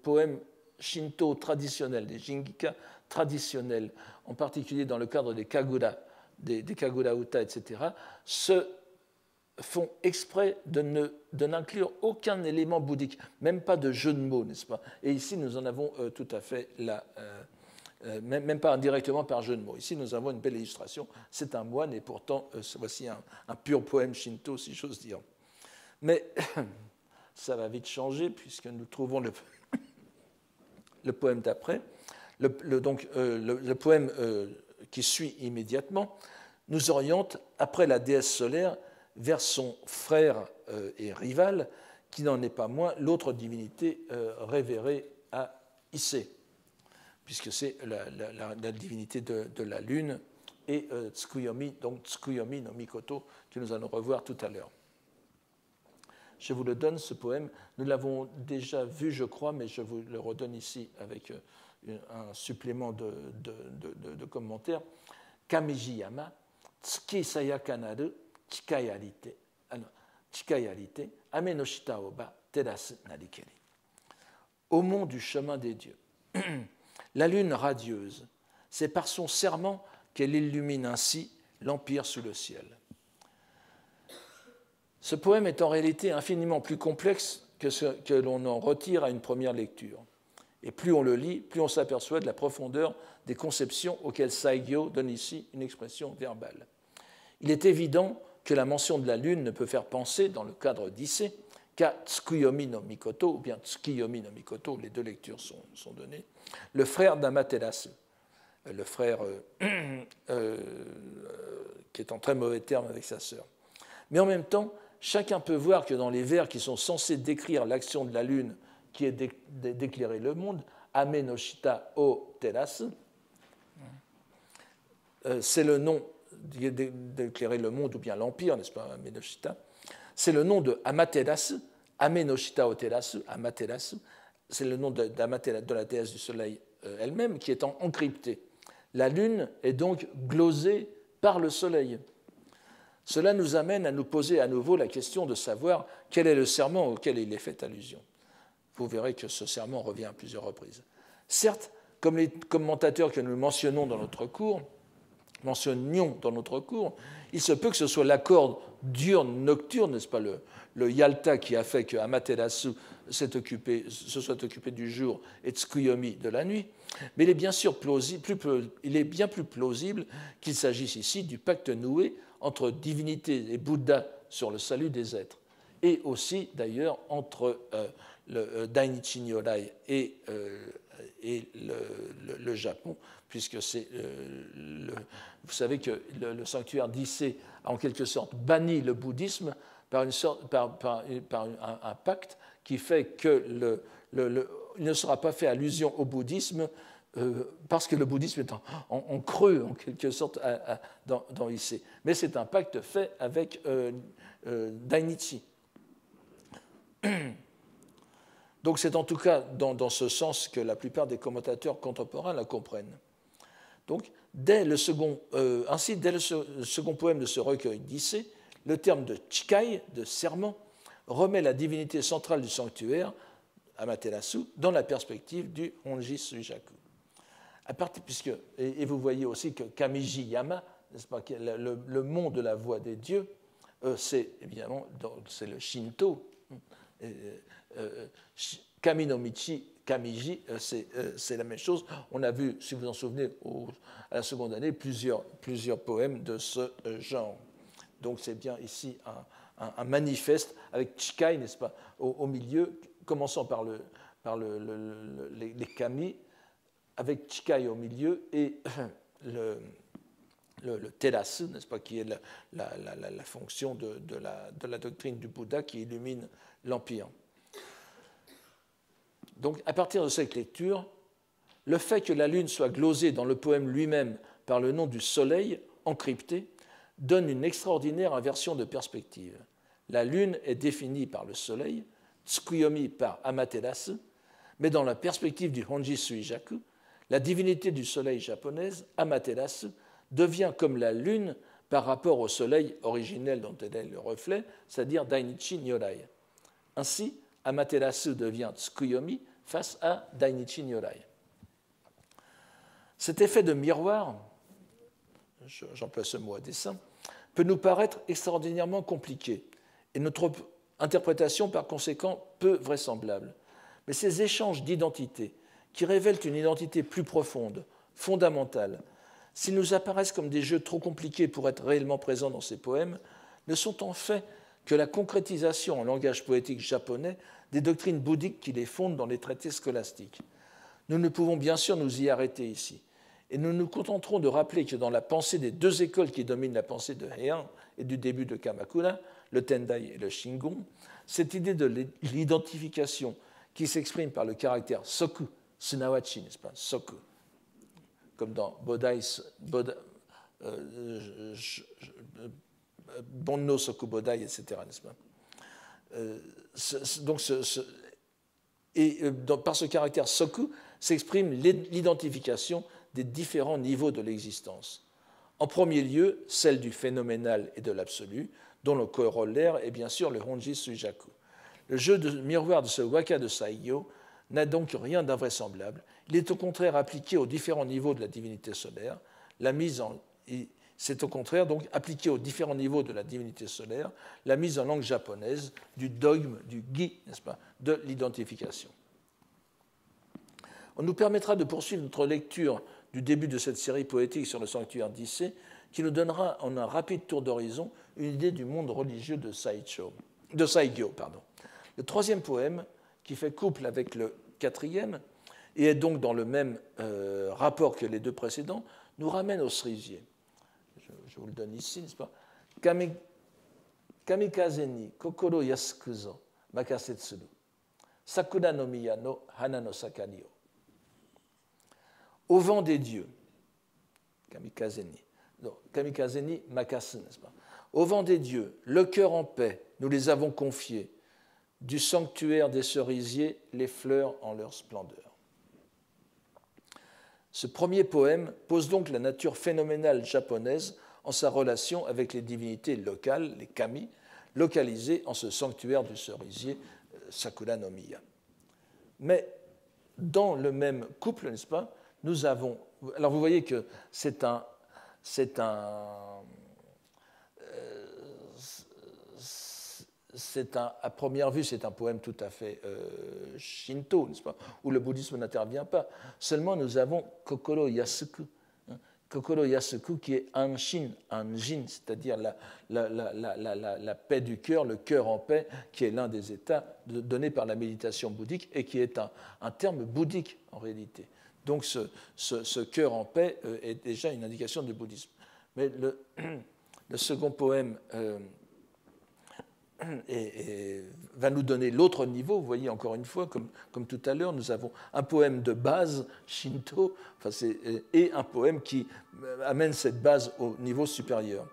poèmes shinto traditionnels, des jingika traditionnels, en particulier dans le cadre des kagura, des kagura-uta, etc., se font exprès de n'inclure aucun élément bouddhique, même pas de jeu de mots, n'est-ce pas? Et ici, nous en avons tout à fait même pas indirectement par jeu de mots. Ici, nous avons une belle illustration. C'est un moine, et pourtant, voici un pur poème shinto, si j'ose dire. Mais ça va vite changer, puisque nous trouvons le poème d'après. Le poème qui suit immédiatement nous oriente, après la déesse solaire, vers son frère et rival, qui n'en est pas moins l'autre divinité révérée à Issé, puisque c'est la divinité de la lune, et Tsukuyomi, donc Tsukuyomi no Mikoto, que nous allons revoir tout à l'heure. Je vous le donne, ce poème. Nous l'avons déjà vu, je crois, mais je vous le redonne ici avec un supplément de commentaires. Kamijiyama, Tsuki sayakanaru, Chikayarite, Ame no shita oba, terasu narikeri. Au mont du chemin des dieux, la lune radieuse, c'est par son serment qu'elle illumine ainsi l'empire sous le ciel. Ce poème est en réalité infiniment plus complexe que ce que l'on en retire à une première lecture. Et plus on le lit, plus on s'aperçoit de la profondeur des conceptions auxquelles Saigyo donne ici une expression verbale. Il est évident que la mention de la lune ne peut faire penser, dans le cadre d'Issé, qu'à Tsukuyomi no Mikoto, ou bien Tsukiyomi no Mikoto, les deux lectures sont données, le frère d'Amaterasu, le frère qui est en très mauvais termes avec sa sœur. Mais en même temps, chacun peut voir que dans les vers qui sont censés décrire l'action de la lune qui est d'éclairer le monde, Ame no shita o terasu, c'est le nom d'éclairer le monde, ou bien l'empire, n'est-ce pas, Ame no shita, c'est le nom de Amaterasu, Ame no shita o terasu, Amaterasu, c'est le nom de la déesse du soleil elle-même, qui est encrypté. La lune est donc glosée par le soleil. Cela nous amène à nous poser à nouveau la question de savoir quel est le serment auquel il est fait allusion. Vous verrez que ce serment revient à plusieurs reprises. Certes, comme les commentateurs que nous mentionnions dans notre cours, il se peut que ce soit l'accord diurne-nocturne, n'est-ce pas, le Yalta qui a fait que Amaterasu se soit occupé du jour et Tsukuyomi de la nuit, mais il est bien sûr il est bien plus plausible qu'il s'agisse ici du pacte noué entre divinité et Bouddha sur le salut des êtres, et aussi d'ailleurs entre le Dainichi Nyorai et le Japon, puisque c'est vous savez que le sanctuaire d'Issé a en quelque sorte banni le bouddhisme par un pacte qui fait qu'il ne sera pas fait allusion au bouddhisme parce que le bouddhisme est en creux, en quelque sorte, dans Issei. Mais c'est un pacte fait avec Dainichi. Donc c'est en tout cas dans ce sens que la plupart des commentateurs contemporains la comprennent. Donc, ainsi, dès le second poème de ce recueil d'Issei, le terme de chikai, de serment, remet la divinité centrale du sanctuaire, Amaterasu, dans la perspective du Honji Suijaku. Et vous voyez aussi que Kamiji Yama, n'est-ce pas, le mont de la voix des dieux, c'est évidemment c'est le Shinto. Kami no Michi, Kamiji, c'est la même chose. On a vu, si vous vous en souvenez, à la seconde année, plusieurs poèmes de ce genre. Donc c'est bien ici un manifeste avec Chikai, n'est-ce pas, au milieu, commençant par les Kami, avec Chikai au milieu et le Terasu, n'est-ce pas, qui est la fonction de la doctrine du Bouddha qui illumine l'Empire. Donc, à partir de cette lecture, le fait que la lune soit glosée dans le poème lui-même par le nom du soleil, encrypté, donne une extraordinaire inversion de perspective. La lune est définie par le soleil, Tsukuyomi par Amaterasu, mais dans la perspective du Honji Suijaku, la divinité du soleil japonaise, Amaterasu, devient comme la lune par rapport au soleil originel dont elle est le reflet, c'est-à-dire Dainichi Nyorai. Ainsi, Amaterasu devient Tsukuyomi face à Dainichi Nyorai. Cet effet de miroir, j'emploie ce mot à dessein, peut nous paraître extraordinairement compliqué et notre interprétation par conséquent peu vraisemblable. Mais ces échanges d'identités, qui révèlent une identité plus profonde, fondamentale, s'ils nous apparaissent comme des jeux trop compliqués pour être réellement présents dans ces poèmes, ne sont en fait que la concrétisation en langage poétique japonais des doctrines bouddhiques qui les fondent dans les traités scolastiques. Nous ne pouvons bien sûr nous y arrêter ici, et nous nous contenterons de rappeler que dans la pensée des deux écoles qui dominent la pensée de Heian et du début de Kamakura, le Tendai et le Shingon, cette idée de l'identification qui s'exprime par le caractère soku, sunawachi, n'est-ce pas, soku, comme dans Bonno Soku Bodai, etc., n'est-ce pas. Par ce caractère soku s'exprime l'identification des différents niveaux de l'existence. En premier lieu, celle du phénoménal et de l'absolu, dont le corollaire est bien sûr le Honji Suijaku. Le jeu de miroir de ce waka de Saigyo n'a donc rien d'invraisemblable. Il est au contraire appliqué aux différents niveaux de la divinité solaire. C'est au contraire donc appliqué aux différents niveaux de la divinité solaire la mise en langue japonaise du dogme, du gi, n'est-ce pas, de l'identification. On nous permettra de poursuivre notre lecture du début de cette série poétique sur le sanctuaire d'Issei, qui nous donnera en un rapide tour d'horizon une idée du monde religieux de Saigyo. Le troisième poème, qui fait couple avec le quatrième, et est donc dans le même rapport que les deux précédents, nous ramène au cerisier. Je vous le donne ici, n'est-ce pas? Kamikaze ni kokoro yasukuzo makasetsuru. Sakura no miya no hana no sakari o. Au vent des dieux. Kamikaze ni makasu, n'est-ce pas? Au vent des dieux, le cœur en paix, nous les avons confiés. Du sanctuaire des cerisiers, les fleurs en leur splendeur. Ce premier poème pose donc la nature phénoménale japonaise en sa relation avec les divinités locales, les kami, localisées en ce sanctuaire du cerisier, Sakura no Miya. Mais dans le même couple, n'est-ce pas, nous avons... Alors vous voyez que à première vue, c'est un poème tout à fait shinto, n'est-ce pas, où le bouddhisme n'intervient pas. Seulement, nous avons Kokoro Yasuku, Kokoro Yasuku qui est Anshin, Anjin, c'est-à-dire la paix du cœur, le cœur en paix, qui est l'un des états donnés par la méditation bouddhique et qui est un terme bouddhique en réalité. Donc ce cœur en paix est déjà une indication du bouddhisme. Mais le second poème et va nous donner l'autre niveau. Vous voyez, encore une fois, comme tout à l'heure, nous avons un poème de base, Shinto, et un poème qui amène cette base au niveau supérieur.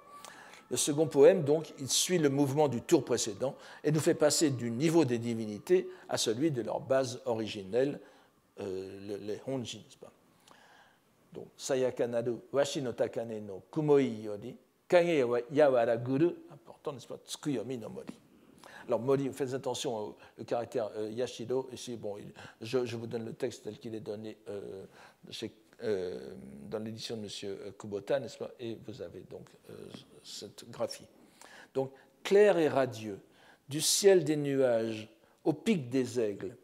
Le second poème, donc, il suit le mouvement du tour précédent et nous fait passer du niveau des divinités à celui de leur base originelle, les Honjin. Donc, Sayaka naru washi no takane no kumoi yori, kage wa yawaraguru, important, n'est-ce pas, tsukuyomi no mori. Alors, mori, faites attention au caractère yashiro. Ici, bon, je vous donne le texte tel qu'il est donné dans l'édition de M. Kubota, n'est-ce pas, et vous avez donc cette graphie. Donc, clair et radieux, du ciel des nuages, au pic des aigles,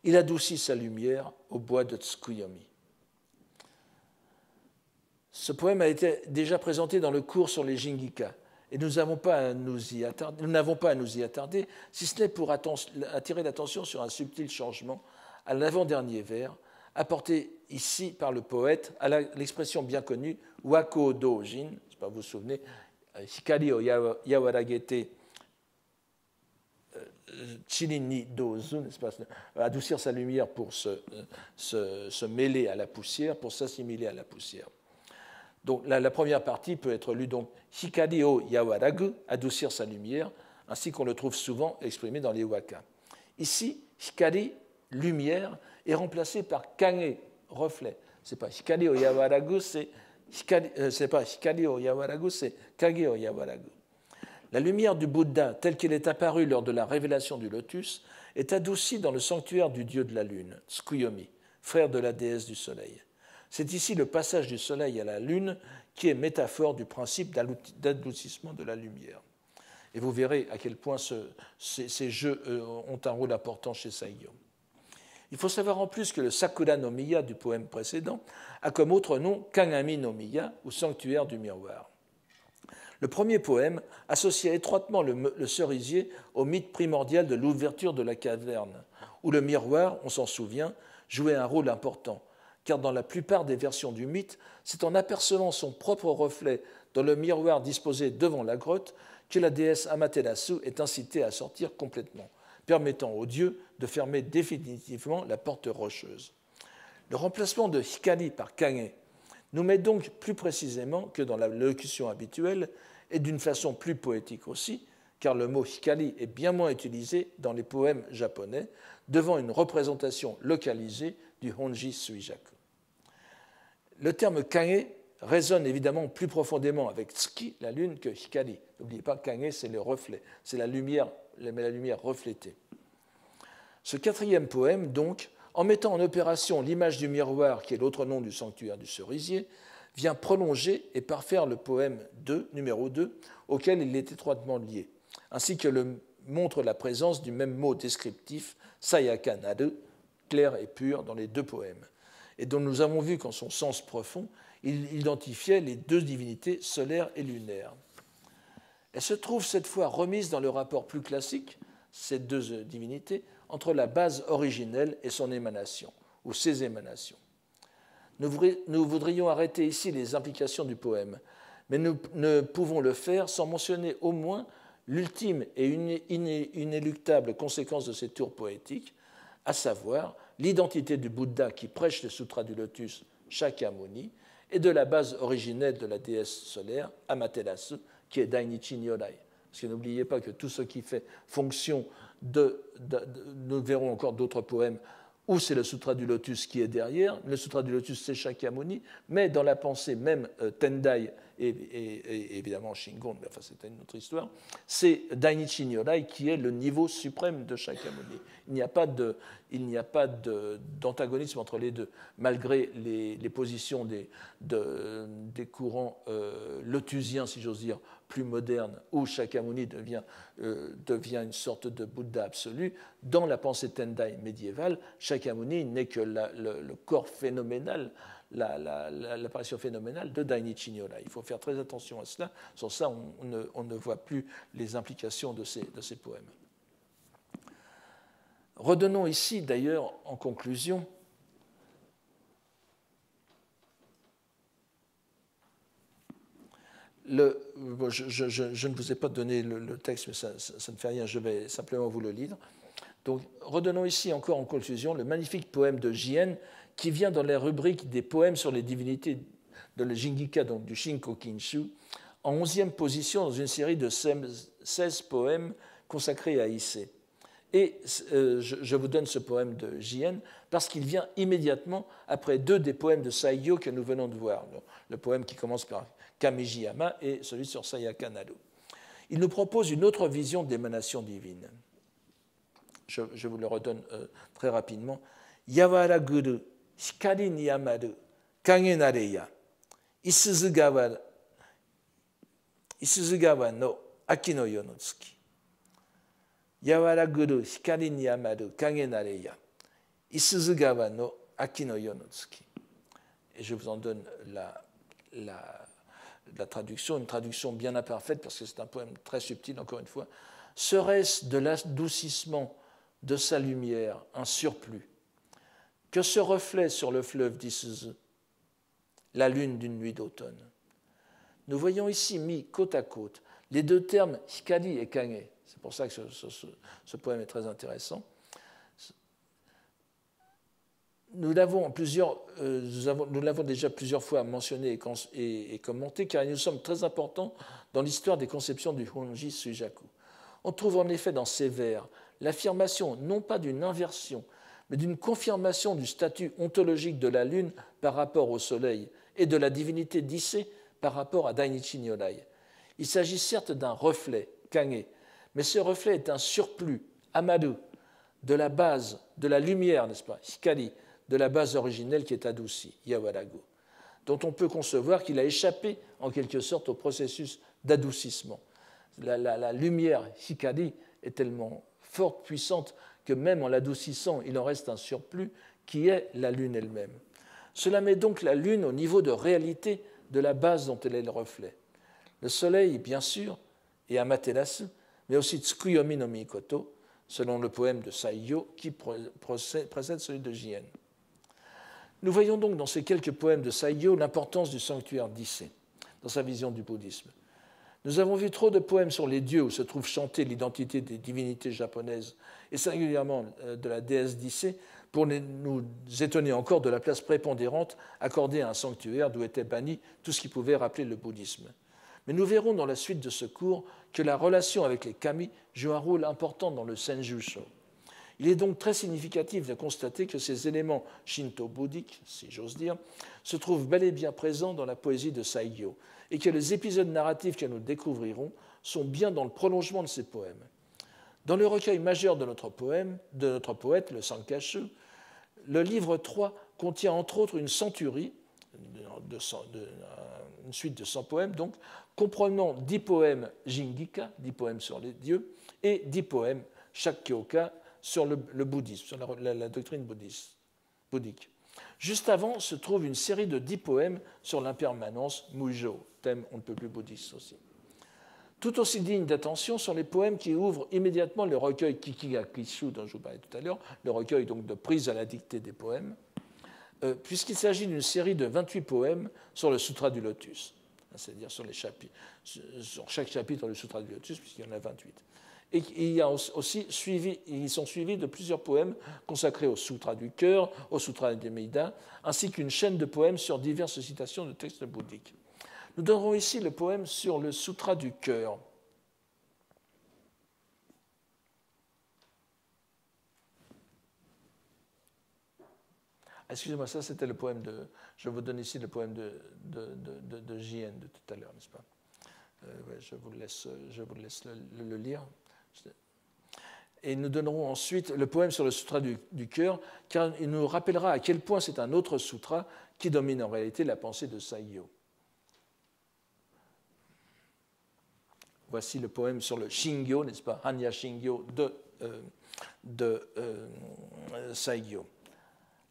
il adoucit sa lumière au bois de Tsukuyomi. Ce poème a été déjà présenté dans le cours sur les Jingika, et nous n'avons pas à nous y attarder, si ce n'est pour attirer l'attention sur un subtil changement à l'avant-dernier vers, apporté ici par le poète à l'expression bien connue Wako Dojin, vous vous souvenez, Hikari o yawaragete chirin ni dozu, adoucir sa lumière pour se mêler à la poussière, pour s'assimiler à la poussière. Donc la première partie peut être lue donc Hikari o yawaragu, adoucir sa lumière, ainsi qu'on le trouve souvent exprimé dans les waka. Ici, Hikari, lumière, est remplacé par kage, reflet. C'est pas Hikari o yawaragu, c'est pas Hikari o yawaragu, c'est kage o yawaragu. La lumière du Bouddha, telle qu'elle est apparue lors de la révélation du lotus, est adoucie dans le sanctuaire du dieu de la lune, Tsukuyomi, frère de la déesse du soleil. C'est ici le passage du soleil à la lune qui est métaphore du principe d'adoucissement de la lumière. Et vous verrez à quel point ces jeux ont un rôle important chez Saigyo. Il faut savoir en plus que le Sakura no Miya du poème précédent a comme autre nom Kagami no Miya, ou sanctuaire du miroir. Le premier poème associait étroitement le cerisier au mythe primordial de l'ouverture de la caverne, où le miroir, on s'en souvient, jouait un rôle important, car dans la plupart des versions du mythe, c'est en apercevant son propre reflet dans le miroir disposé devant la grotte que la déesse Amaterasu est incitée à sortir complètement, permettant au dieu de fermer définitivement la porte rocheuse. Le remplacement de Hikari par Kage nous met donc plus précisément que dans la locution habituelle et d'une façon plus poétique aussi, car le mot Hikari est bien moins utilisé dans les poèmes japonais, devant une représentation localisée du Honji Suijaku. Le terme Kage résonne évidemment plus profondément avec Tsuki, la lune, que Hikari. N'oubliez pas, Kage, c'est le reflet, c'est la lumière reflétée. Ce quatrième poème, donc, en mettant en opération l'image du miroir, qui est l'autre nom du sanctuaire du cerisier, vient prolonger et parfaire le poème 2, numéro 2, auquel il est étroitement lié, ainsi que le montre la présence du même mot descriptif, Sayaka naru, clair et pur, dans les deux poèmes, et dont nous avons vu qu'en son sens profond, il identifiait les deux divinités solaires et lunaires. Elles se trouvent cette fois remises dans le rapport plus classique, ces deux divinités, entre la base originelle et son émanation, ou ses émanations. Nous voudrions arrêter ici les implications du poème, mais nous ne pouvons le faire sans mentionner au moins l'ultime et inéluctable conséquence de ces tours poétiques, à savoir l'identité du Bouddha qui prêche le Sutra du Lotus, Shakyamuni, et de la base originelle de la déesse solaire, Amaterasu, qui est Dainichi Nyorai. Parce que n'oubliez pas que tout ce qui fait fonction nous verrons encore d'autres poèmes où c'est le Sutra du Lotus qui est derrière. Le Sutra du Lotus, c'est Shakyamuni, mais dans la pensée même Tendai et évidemment Shingon, mais enfin c'était une autre histoire, c'est Dainichi Nyorai qui est le niveau suprême de Shakyamuni. Il n'y a pas d'antagonisme entre les deux, malgré les positions des courants lotusiens, si j'ose dire, plus modernes, où Shakyamuni devient une sorte de Bouddha absolu. Dans la pensée Tendai médiévale, Shakyamuni n'est que le corps phénoménal, l'apparition phénoménale de Dainichi Nyorai. Il faut faire très attention à cela. Sans ça, on ne voit plus les implications de ces poèmes. Redonnons ici, d'ailleurs, en conclusion, Je ne vous ai pas donné le texte, mais ça ne fait rien, je vais simplement vous le lire. Donc, redonnons ici encore en conclusion le magnifique poème de Jien qui vient dans la rubrique des poèmes sur les divinités de le Jingika, donc du Shinko Kinshu, en 11e position dans une série de 16 poèmes consacrés à Issei. Et je vous donne ce poème de Jien parce qu'il vient immédiatement après deux des poèmes de Saigyo que nous venons de voir, le poème qui commence par Kamijiyama et celui sur Sayaka Nado. Il nous propose une autre vision d'émanation divine. Je vous le redonne très rapidement. Yawaraguru, hikari ni yamaru, kage nareya, Isuzugawa no aki no yo no tsuki. Yawaraguru, hikari ni yamaru, kage nareya, Isuzugawa no aki no yo no tsuki. Et je vous en donne la traduction, une traduction bien imparfaite parce que c'est un poème très subtil, encore une fois. Serait-ce de l'adoucissement de sa lumière un surplus que ce reflet sur le fleuve d'Isuzu, la lune d'une nuit d'automne? Nous voyons ici mis côte à côte les deux termes hikari et kage. C'est pour ça que ce poème est très intéressant. Nous l'avons déjà plusieurs fois mentionné et commenté, car il nous semble très important dans l'histoire des conceptions du Honji Sujaku. On trouve en effet dans ces vers l'affirmation non pas d'une inversion, mais d'une confirmation du statut ontologique de la lune par rapport au soleil et de la divinité d'Issei par rapport à Dainichi Nyorai. Il s'agit certes d'un reflet, kage, mais ce reflet est un surplus, amadu, de la base, de la lumière, n'est-ce pas, hikari, de la base originelle qui est adoucie, yawarago, dont on peut concevoir qu'il a échappé en quelque sorte au processus d'adoucissement. La lumière hikari est tellement forte, puissante, que même en l'adoucissant, il en reste un surplus qui est la lune elle-même. Cela met donc la lune au niveau de réalité de la base dont elle est le reflet. Le soleil, bien sûr, est Amaterasu, mais aussi Tsukuyomi no Mikoto, selon le poème de Saigyo qui précède celui de Jien. Nous voyons donc dans ces quelques poèmes de Saigyo l'importance du sanctuaire d'Issei, dans sa vision du bouddhisme. Nous avons vu trop de poèmes sur les dieux où se trouve chantée l'identité des divinités japonaises, et singulièrement de la déesse d'Issei, pour nous étonner encore de la place prépondérante accordée à un sanctuaire d'où était banni tout ce qui pouvait rappeler le bouddhisme. Mais nous verrons dans la suite de ce cours que la relation avec les kami joue un rôle important dans le Senjusho. Il est donc très significatif de constater que ces éléments shinto-bouddhiques, si j'ose dire, se trouvent bel et bien présents dans la poésie de Saigyo, et que les épisodes narratifs que nous découvrirons sont bien dans le prolongement de ces poèmes. Dans le recueil majeur de notre poète, le Sankashu, le livre 3 contient entre autres une centurie, une suite de 100 poèmes, donc, comprenant 10 poèmes Jingika, 10 poèmes sur les dieux, et 10 poèmes Shakkyoka sur le bouddhisme, sur la doctrine bouddhique. Juste avant se trouve une série de 10 poèmes sur l'impermanence, Mujo, thème on ne peut plus bouddhiste aussi. Tout aussi digne d'attention sont les poèmes qui ouvrent immédiatement le recueil Kikigakishu dont je vous parlais tout à l'heure, le recueil donc de prise à la dictée des poèmes, puisqu'il s'agit d'une série de 28 poèmes sur le Sutra du Lotus, c'est-à-dire sur chaque chapitre du Sutra du Lotus, puisqu'il y en a 28. Et ils sont suivis de plusieurs poèmes consacrés au Sutra du cœur, au Sutra des Midas, ainsi qu'une chaîne de poèmes sur diverses citations de textes bouddhiques. Nous donnerons ici le poème sur le Sutra du cœur. Excusez-moi, ça c'était le poème de... Je vous donne ici le poème de Jien de tout à l'heure, n'est-ce pas? Je vous laisse le lire. Et nous donnerons ensuite le poème sur le Sutra du cœur, car il nous rappellera à quel point c'est un autre sutra qui domine en réalité la pensée de Saigyo. Voici le poème sur le Shingyo, n'est-ce pas, Hanya Shingyo de Saigyo.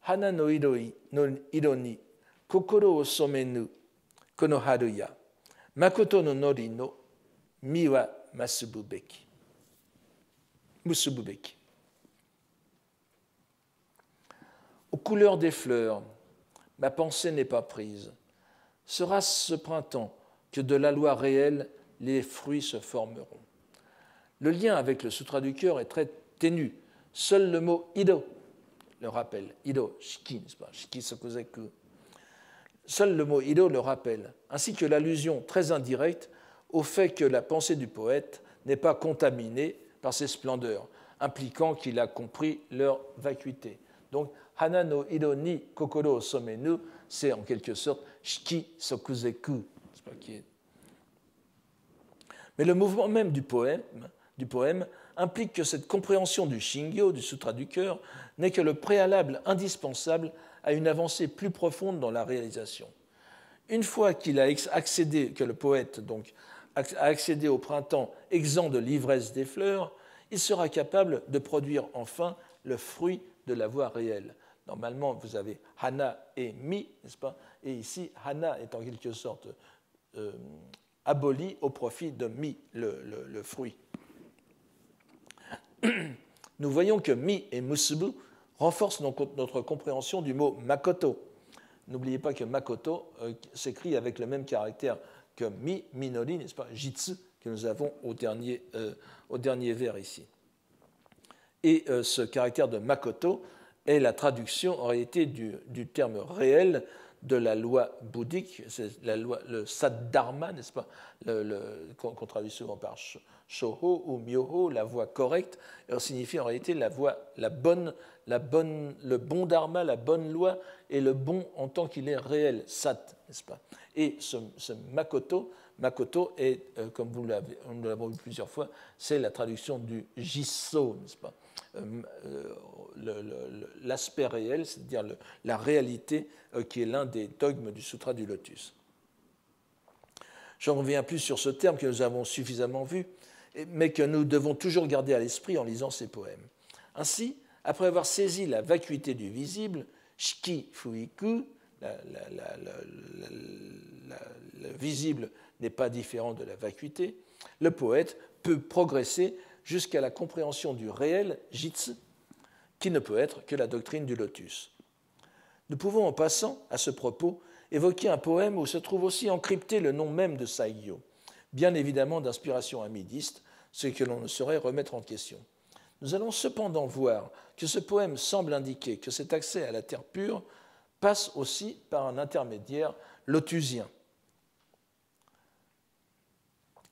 Hana no iro ni kokoro o somenu kono haru ya makoto no nori no mi wa musubu beki. Aux couleurs des fleurs, ma pensée n'est pas prise. Sera-ce ce printemps que de la loi réelle, les fruits se formeront. Le lien avec le Sutra du cœur est très ténu. Seul le mot Ido le rappelle. Ido, Shiki, n'est-ce pas? Shiki Sokuzeku. Seul le mot Ido le rappelle, ainsi que l'allusion très indirecte au fait que la pensée du poète n'est pas contaminée par ses splendeurs, impliquant qu'il a compris leur vacuité. Donc, Hana no Ido ni Kokoro Somenu, c'est en quelque sorte Shiki Sokuzeku. Mais le mouvement même du poème implique que cette compréhension du Shingyo, du Sutra du cœur, n'est que le préalable indispensable à une avancée plus profonde dans la réalisation. Une fois qu'il a accédé, que le poète donc, a accédé au printemps exempt de l'ivresse des fleurs, il sera capable de produire enfin le fruit de la voie réelle. Normalement, vous avez Hana et Mi, n'est-ce pas? Et ici, Hana est en quelque sorte aboli au profit de Mi, le fruit. Nous voyons que Mi et Musubu renforcent notre compréhension du mot Makoto. N'oubliez pas que Makoto s'écrit avec le même caractère que Mi, Minori, n'est-ce pas, Jitsu, que nous avons au dernier vers ici. Et ce caractère de Makoto est la traduction en réalité du terme réel de la loi bouddhique, c'est la loi, le Saddharma, n'est-ce pas, qu'on traduit souvent par Shoho ou Myoho, la voie correcte, signifie en réalité la voie, le bon dharma, la bonne loi, et le bon en tant qu'il est réel, Sat, n'est-ce pas? Et ce Makoto est, comme nous l'avons vu plusieurs fois, c'est la traduction du Jisso, n'est-ce pas? L'aspect réel, c'est-à-dire la réalité qui est l'un des dogmes du Sutra du Lotus. Je ne reviens plus sur ce terme que nous avons suffisamment vu, mais que nous devons toujours garder à l'esprit en lisant ces poèmes. Ainsi, après avoir saisi la vacuité du visible, Shiki Fuiku, le visible n'est pas différent de la vacuité, le poète peut progresser jusqu'à la compréhension du réel, Jitsu, qui ne peut être que la doctrine du lotus. Nous pouvons en passant, à ce propos, évoquer un poème où se trouve aussi encrypté le nom même de Saigyo, bien évidemment d'inspiration amidiste, ce que l'on ne saurait remettre en question. Nous allons cependant voir que ce poème semble indiquer que cet accès à la terre pure passe aussi par un intermédiaire lotusien.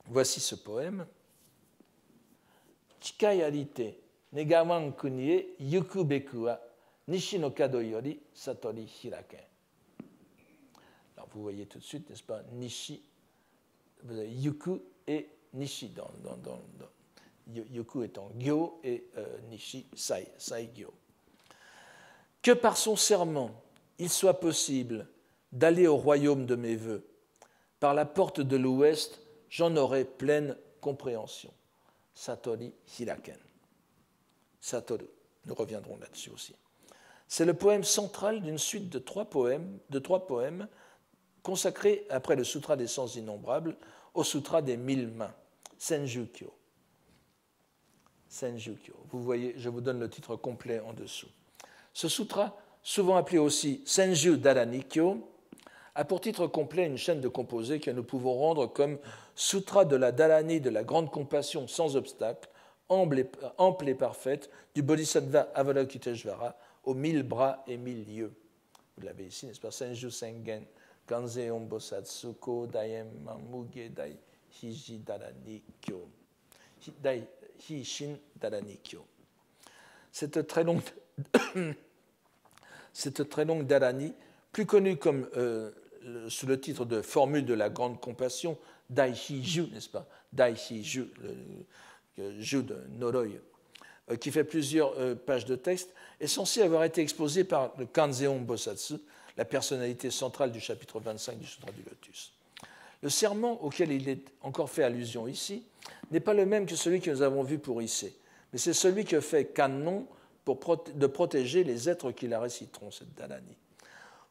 Voici ce poème. Chikayarite, negawan kunie yuku beku wa nishi no kado yori satori hiraken. Alors vous voyez tout de suite, n'est-ce pas, Nishi, vous avez Yuku et Nishi Yuku étant Gyo et Nishi Sai Gyo. Que par son serment, il soit possible d'aller au royaume de mes voeux. Par la porte de l'ouest, j'en aurai pleine compréhension. Satori Hiraken. Satoru. Nous reviendrons là-dessus aussi. C'est le poème central d'une suite de trois poèmes consacrés, après le Sutra des Sens Innombrables, au Sutra des 1000 mains, Senjukyo. Senjukyo. Vous voyez, je vous donne le titre complet en dessous. Ce sutra, souvent appelé aussi Senju Daranikyo, a pour titre complet une chaîne de composés que nous pouvons rendre comme Sutra de la Dharani de la grande compassion sans obstacle, ample et parfaite, du Bodhisattva Avalokiteshvara aux 1000 bras et 1000 yeux. Vous l'avez ici, n'est-ce pas? Senju Sengen, Ganzeon Bosatsu, Ko Daien Mamuge Dai Hiji Daranikyo. Hishin Daranikyo. Cette très longue dharani, plus connue comme sous le titre de Formule de la grande compassion, Daihiju, n'est-ce pas? Daihiju, le jeu de Noroi, qui fait plusieurs pages de texte, est censé avoir été exposé par le Kanzeon Bosatsu, la personnalité centrale du chapitre 25 du Sutra du Lotus. Le serment auquel il est encore fait allusion ici n'est pas le même que celui que nous avons vu pour Issei, mais c'est celui que fait Kannon de protéger les êtres qui la réciteront, cette dharani.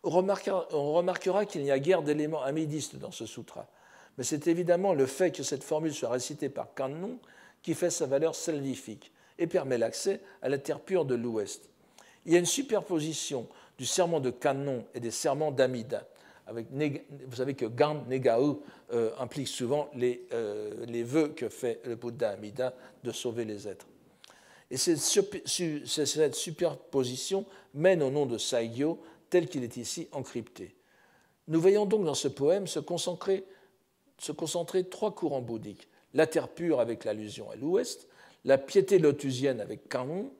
On remarquera qu'il n'y a guère d'éléments amidistes dans ce sutra, mais c'est évidemment le fait que cette formule soit récitée par Kannon qui fait sa valeur salvifique et permet l'accès à la terre pure de l'Ouest. Il y a une superposition du serment de Kannon et des serments d'Amida, Vous savez que Gan Negao implique souvent les vœux que fait le Bouddha Amida de sauver les êtres. Et cette superposition mène au nom de Saigyo tel qu'il est ici encrypté. Nous voyons donc dans ce poème se concentrer 3 courants bouddhiques: la terre pure avec l'allusion à l'ouest, la piété lotusienne avec Kangon,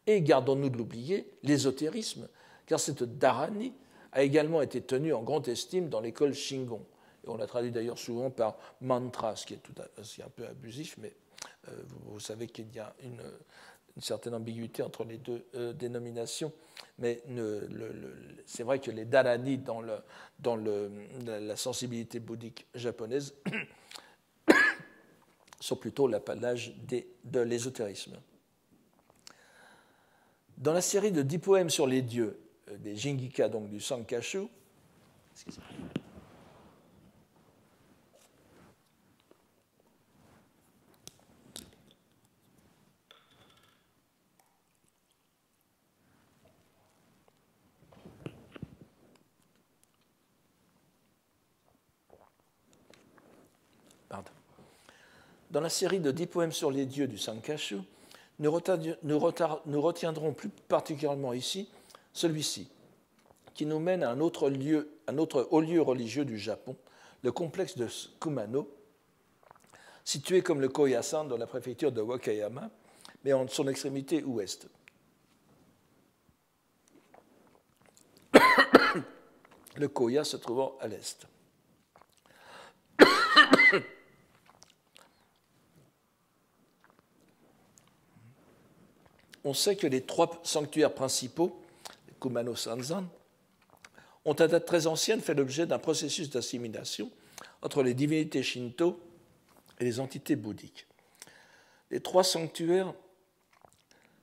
et, gardons-nous de l'oublier, l'ésotérisme, car cette dharani a également été tenue en grande estime dans l'école Shingon. Et on la traduit d'ailleurs souvent par mantra, ce qui est un peu abusif, mais vous savez qu'il y a une certaine ambiguïté entre les deux dénominations. Mais c'est vrai que les dharani dans la sensibilité bouddhique japonaise sont plutôt l'apanage de l'ésotérisme. Dans la série de 10 poèmes sur les dieux, des Jingika, donc du Sankashu, Dans la série de 10 poèmes sur les dieux du Sankashu, nous retiendrons plus particulièrement ici celui-ci, qui nous mène à un autre haut lieu religieux du Japon, le complexe de Kumano, situé comme le Koyasan dans la préfecture de Wakayama, mais en son extrémité ouest. Le Koya se trouvant à l'est. On sait que les 3 sanctuaires principaux, Kumano Sanzan, ont à date très ancienne fait l'objet d'un processus d'assimilation entre les divinités shinto et les entités bouddhiques. Les 3 sanctuaires...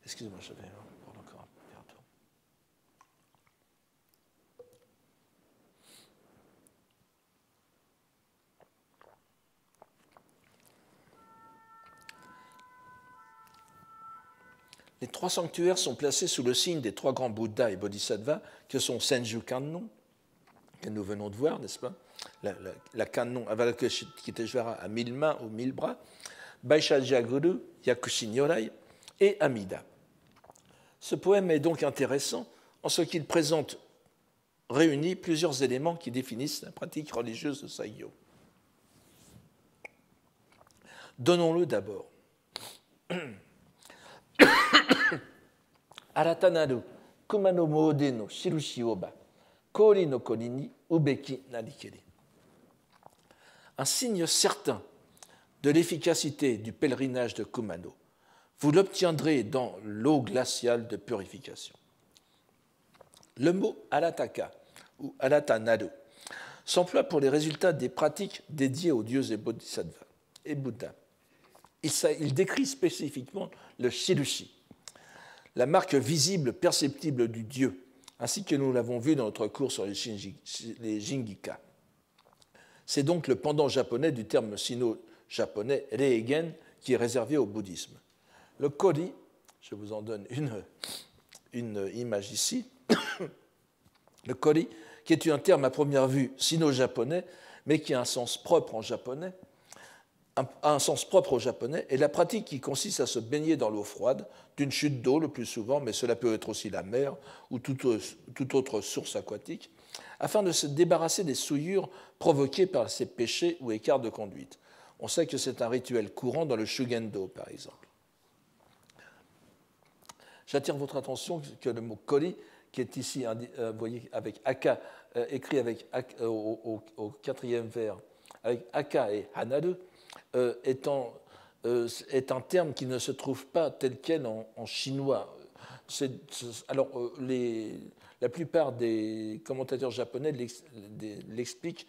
Excusez-moi, je vais prendre encore un verre d'eau. Les 3 sanctuaires sont placés sous le signe des 3 grands Bouddhas et Bodhisattvas, que sont Senju Kannon, que nous venons de voir, n'est-ce pas, la Kannon Avalokiteshvara à 1000 mains ou 1000 bras, Baishajaguru, Yakushi Nyorai et Amida. Ce poème est donc intéressant en ce qu'il présente réunis plusieurs éléments qui définissent la pratique religieuse de Saigyo. Donnons-le d'abord. Aratanaru Kumano Mode no Shirushi Oba, Kori no Kori ni Ubeki Narikeri. Un signe certain de l'efficacité du pèlerinage de Kumano. Vous l'obtiendrez dans l'eau glaciale de purification. Le mot arataka ou aratanaru s'emploie pour les résultats des pratiques dédiées aux dieux et bodhisattvas et Bouddha. Il décrit spécifiquement le shirushi, la marque visible, perceptible du dieu, ainsi que nous l'avons vu dans notre cours sur les Jingika. C'est donc le pendant japonais du terme sino-japonais reigen qui est réservé au bouddhisme. Le kori, je vous en donne une image ici, le kori, qui est un terme à première vue sino-japonais, mais qui a un sens propre en japonais, a un sens propre au japonais, est la pratique qui consiste à se baigner dans l'eau froide d'une chute d'eau le plus souvent, mais cela peut être aussi la mer ou toute autre source aquatique, afin de se débarrasser des souillures provoquées par ces péchés ou écarts de conduite. On sait que c'est un rituel courant dans le Shugendo, par exemple. J'attire votre attention que le mot kori, qui est ici, vous voyez, avec aka, écrit avec, au 4e vers, avec aka et hanaru, est un terme qui ne se trouve pas tel quel en chinois. La plupart des commentateurs japonais l'expliquent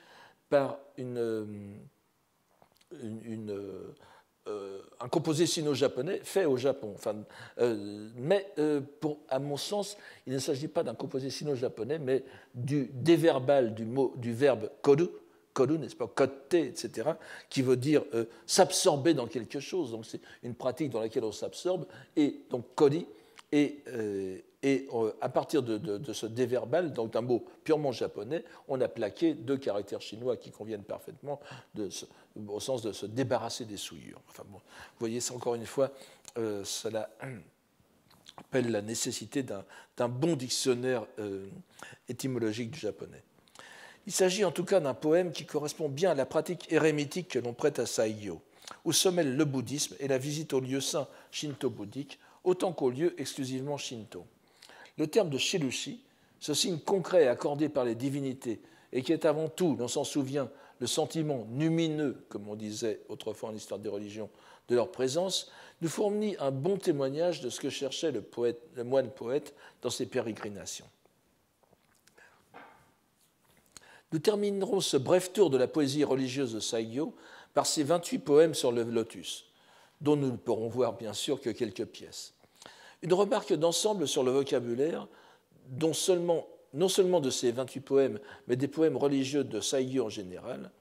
par un composé sino-japonais fait au Japon. Mais à mon sens, il ne s'agit pas d'un composé sino-japonais, mais du déverbal du verbe koru, n'est-ce pas, kotte, etc., qui veut dire s'absorber dans quelque chose. Donc c'est une pratique dans laquelle on s'absorbe, et donc kori, et Et à partir de ce déverbal, donc d'un mot purement japonais, on a plaqué 2 caractères chinois qui conviennent parfaitement au sens de se débarrasser des souillures. Enfin, bon, vous voyez, c'est encore une fois, cela appelle la nécessité d'un bon dictionnaire étymologique du japonais. Il s'agit en tout cas d'un poème qui correspond bien à la pratique érémitique que l'on prête à Saigyo, où se mêlent le bouddhisme et la visite aux lieux saints shinto-bouddhiques, autant qu'aux lieux exclusivement shinto. Le terme de shirushi, ce signe concret accordé par les divinités et qui est avant tout, l'on s'en souvient, le sentiment lumineux, comme on disait autrefois en histoire des religions, de leur présence, nous fournit un bon témoignage de ce que cherchait le moine poète dans ses pérégrinations. Nous terminerons ce bref tour de la poésie religieuse de Saigyo par ses 28 poèmes sur le lotus, dont nous ne pourrons voir bien sûr que quelques pièces. Une remarque d'ensemble sur le vocabulaire, non seulement de ces 28 poèmes, mais des poèmes religieux de Saigyo en général,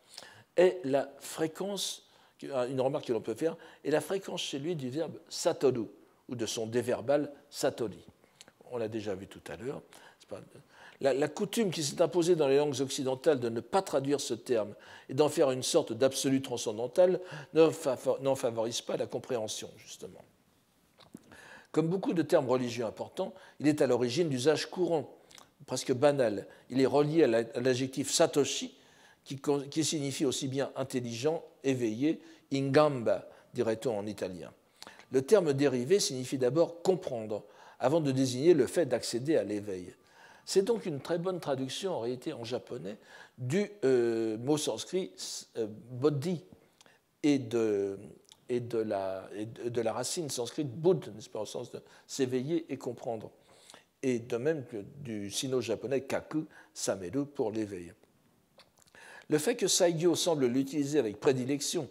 est la fréquence, une remarque que l'on peut faire, est la fréquence chez lui du verbe satoru, ou de son déverbal satori. On l'a déjà vu tout à l'heure. La coutume qui s'est imposée dans les langues occidentales de ne pas traduire ce terme et d'en faire une sorte d'absolu transcendantal n'en favorise pas la compréhension, justement. Comme beaucoup de termes religieux importants, il est à l'origine d'usage courant, presque banal. Il est relié à l'adjectif satoshi, qui signifie aussi bien intelligent, éveillé, ingamba, dirait-on en italien. Le terme dérivé signifie d'abord comprendre, avant de désigner le fait d'accéder à l'éveil. C'est donc une très bonne traduction, en réalité en japonais, du mot sanskrit bodhi et de la racine sanskrite bud, n'est-ce pas, au sens de s'éveiller et comprendre. Et de même que du sino-japonais kaku, sameru, pour l'éveil. Le fait que Saigyo semble l'utiliser avec prédilection,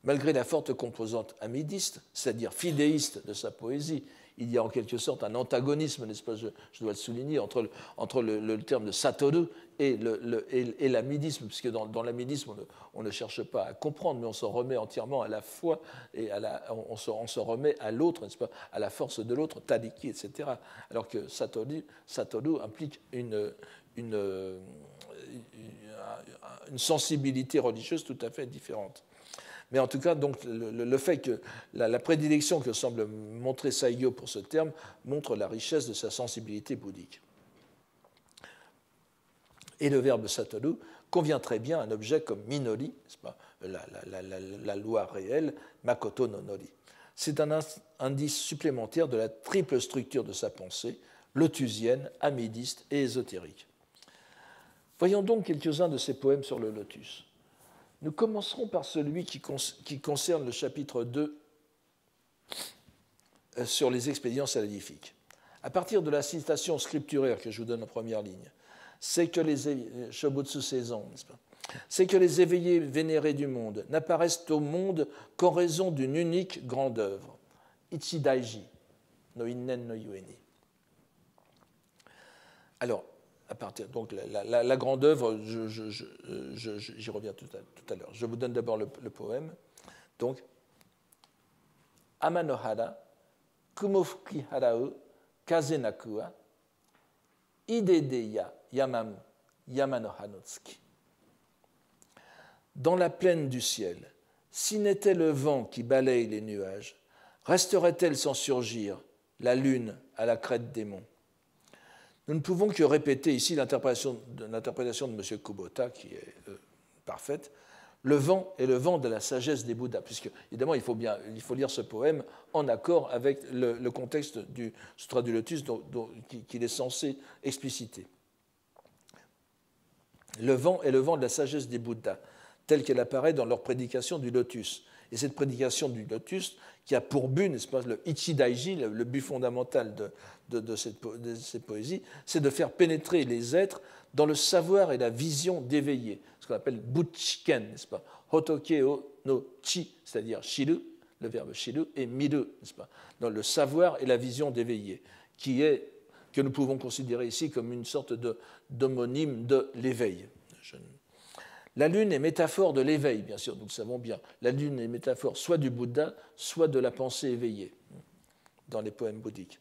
malgré la forte composante amidiste, c'est-à-dire fidéiste de sa poésie, il y a en quelque sorte un antagonisme, n'est-ce pas, je dois le souligner, entre le terme de satoru et l'amidisme, puisque dans l'amidisme, on ne cherche pas à comprendre, mais on se remet entièrement à la foi et on se remet à l'autre, n'est-ce pas, à la force de l'autre, tadiki, etc. Alors que satoru implique une sensibilité religieuse tout à fait différente. Mais en tout cas, donc, le fait que la prédilection que semble montrer Saigyo pour ce terme montre la richesse de sa sensibilité bouddhique. Et le verbe satoru convient très bien à un objet comme minori, n'est-ce pas, la loi réelle, makoto no nori. C'est un indice supplémentaire de la triple structure de sa pensée, lotusienne, amidiste et ésotérique. Voyons donc quelques-uns de ses poèmes sur le lotus. Nous commencerons par celui qui concerne le chapitre 2 sur les expériences saladifiques. À partir de la citation scripturaire que je vous donne en première ligne, c'est que les Shobutsu Seizon, n'est-ce pas, c'est que les éveillés vénérés du monde n'apparaissent au monde qu'en raison d'une unique grande œuvre, Ichidaiji, no innen no yueni. Alors, à partir, donc la grande œuvre, j'y reviens tout à l'heure. Je vous donne d'abord le poème. Donc, Amanohara, kumofuki harau, kazenaku wa, idedeya yamamu, yamanoha no tsuki. Dans la plaine du ciel, si n'était le vent qui balaye les nuages, resterait-elle sans surgir, la lune à la crête des monts? Nous ne pouvons que répéter ici l'interprétation de M. Kubota, qui est parfaite. Le vent est le vent de la sagesse des Bouddhas, puisque, évidemment, il faut lire ce poème en accord avec le contexte du Sutra du Lotus qu'il est censé expliciter. Le vent est le vent de la sagesse des Bouddhas, telle qu'elle apparaît dans leur prédication du Lotus. Et cette prédication du Lotus, qui a pour but, n'est-ce pas, le Ichidaiji, le but fondamental de cette poésie, c'est de faire pénétrer les êtres dans le savoir et la vision d'éveillé, ce qu'on appelle Butchiken, n'est-ce pas, Hotokeo no Chi, c'est-à-dire shiru, le verbe shiru, et miru, n'est-ce pas, dans le savoir et la vision d'éveillé, que nous pouvons considérer ici comme une sorte d'homonyme de l'éveil. La lune est métaphore de l'éveil, bien sûr, nous le savons bien. La lune est métaphore soit du Bouddha, soit de la pensée éveillée, dans les poèmes bouddhiques.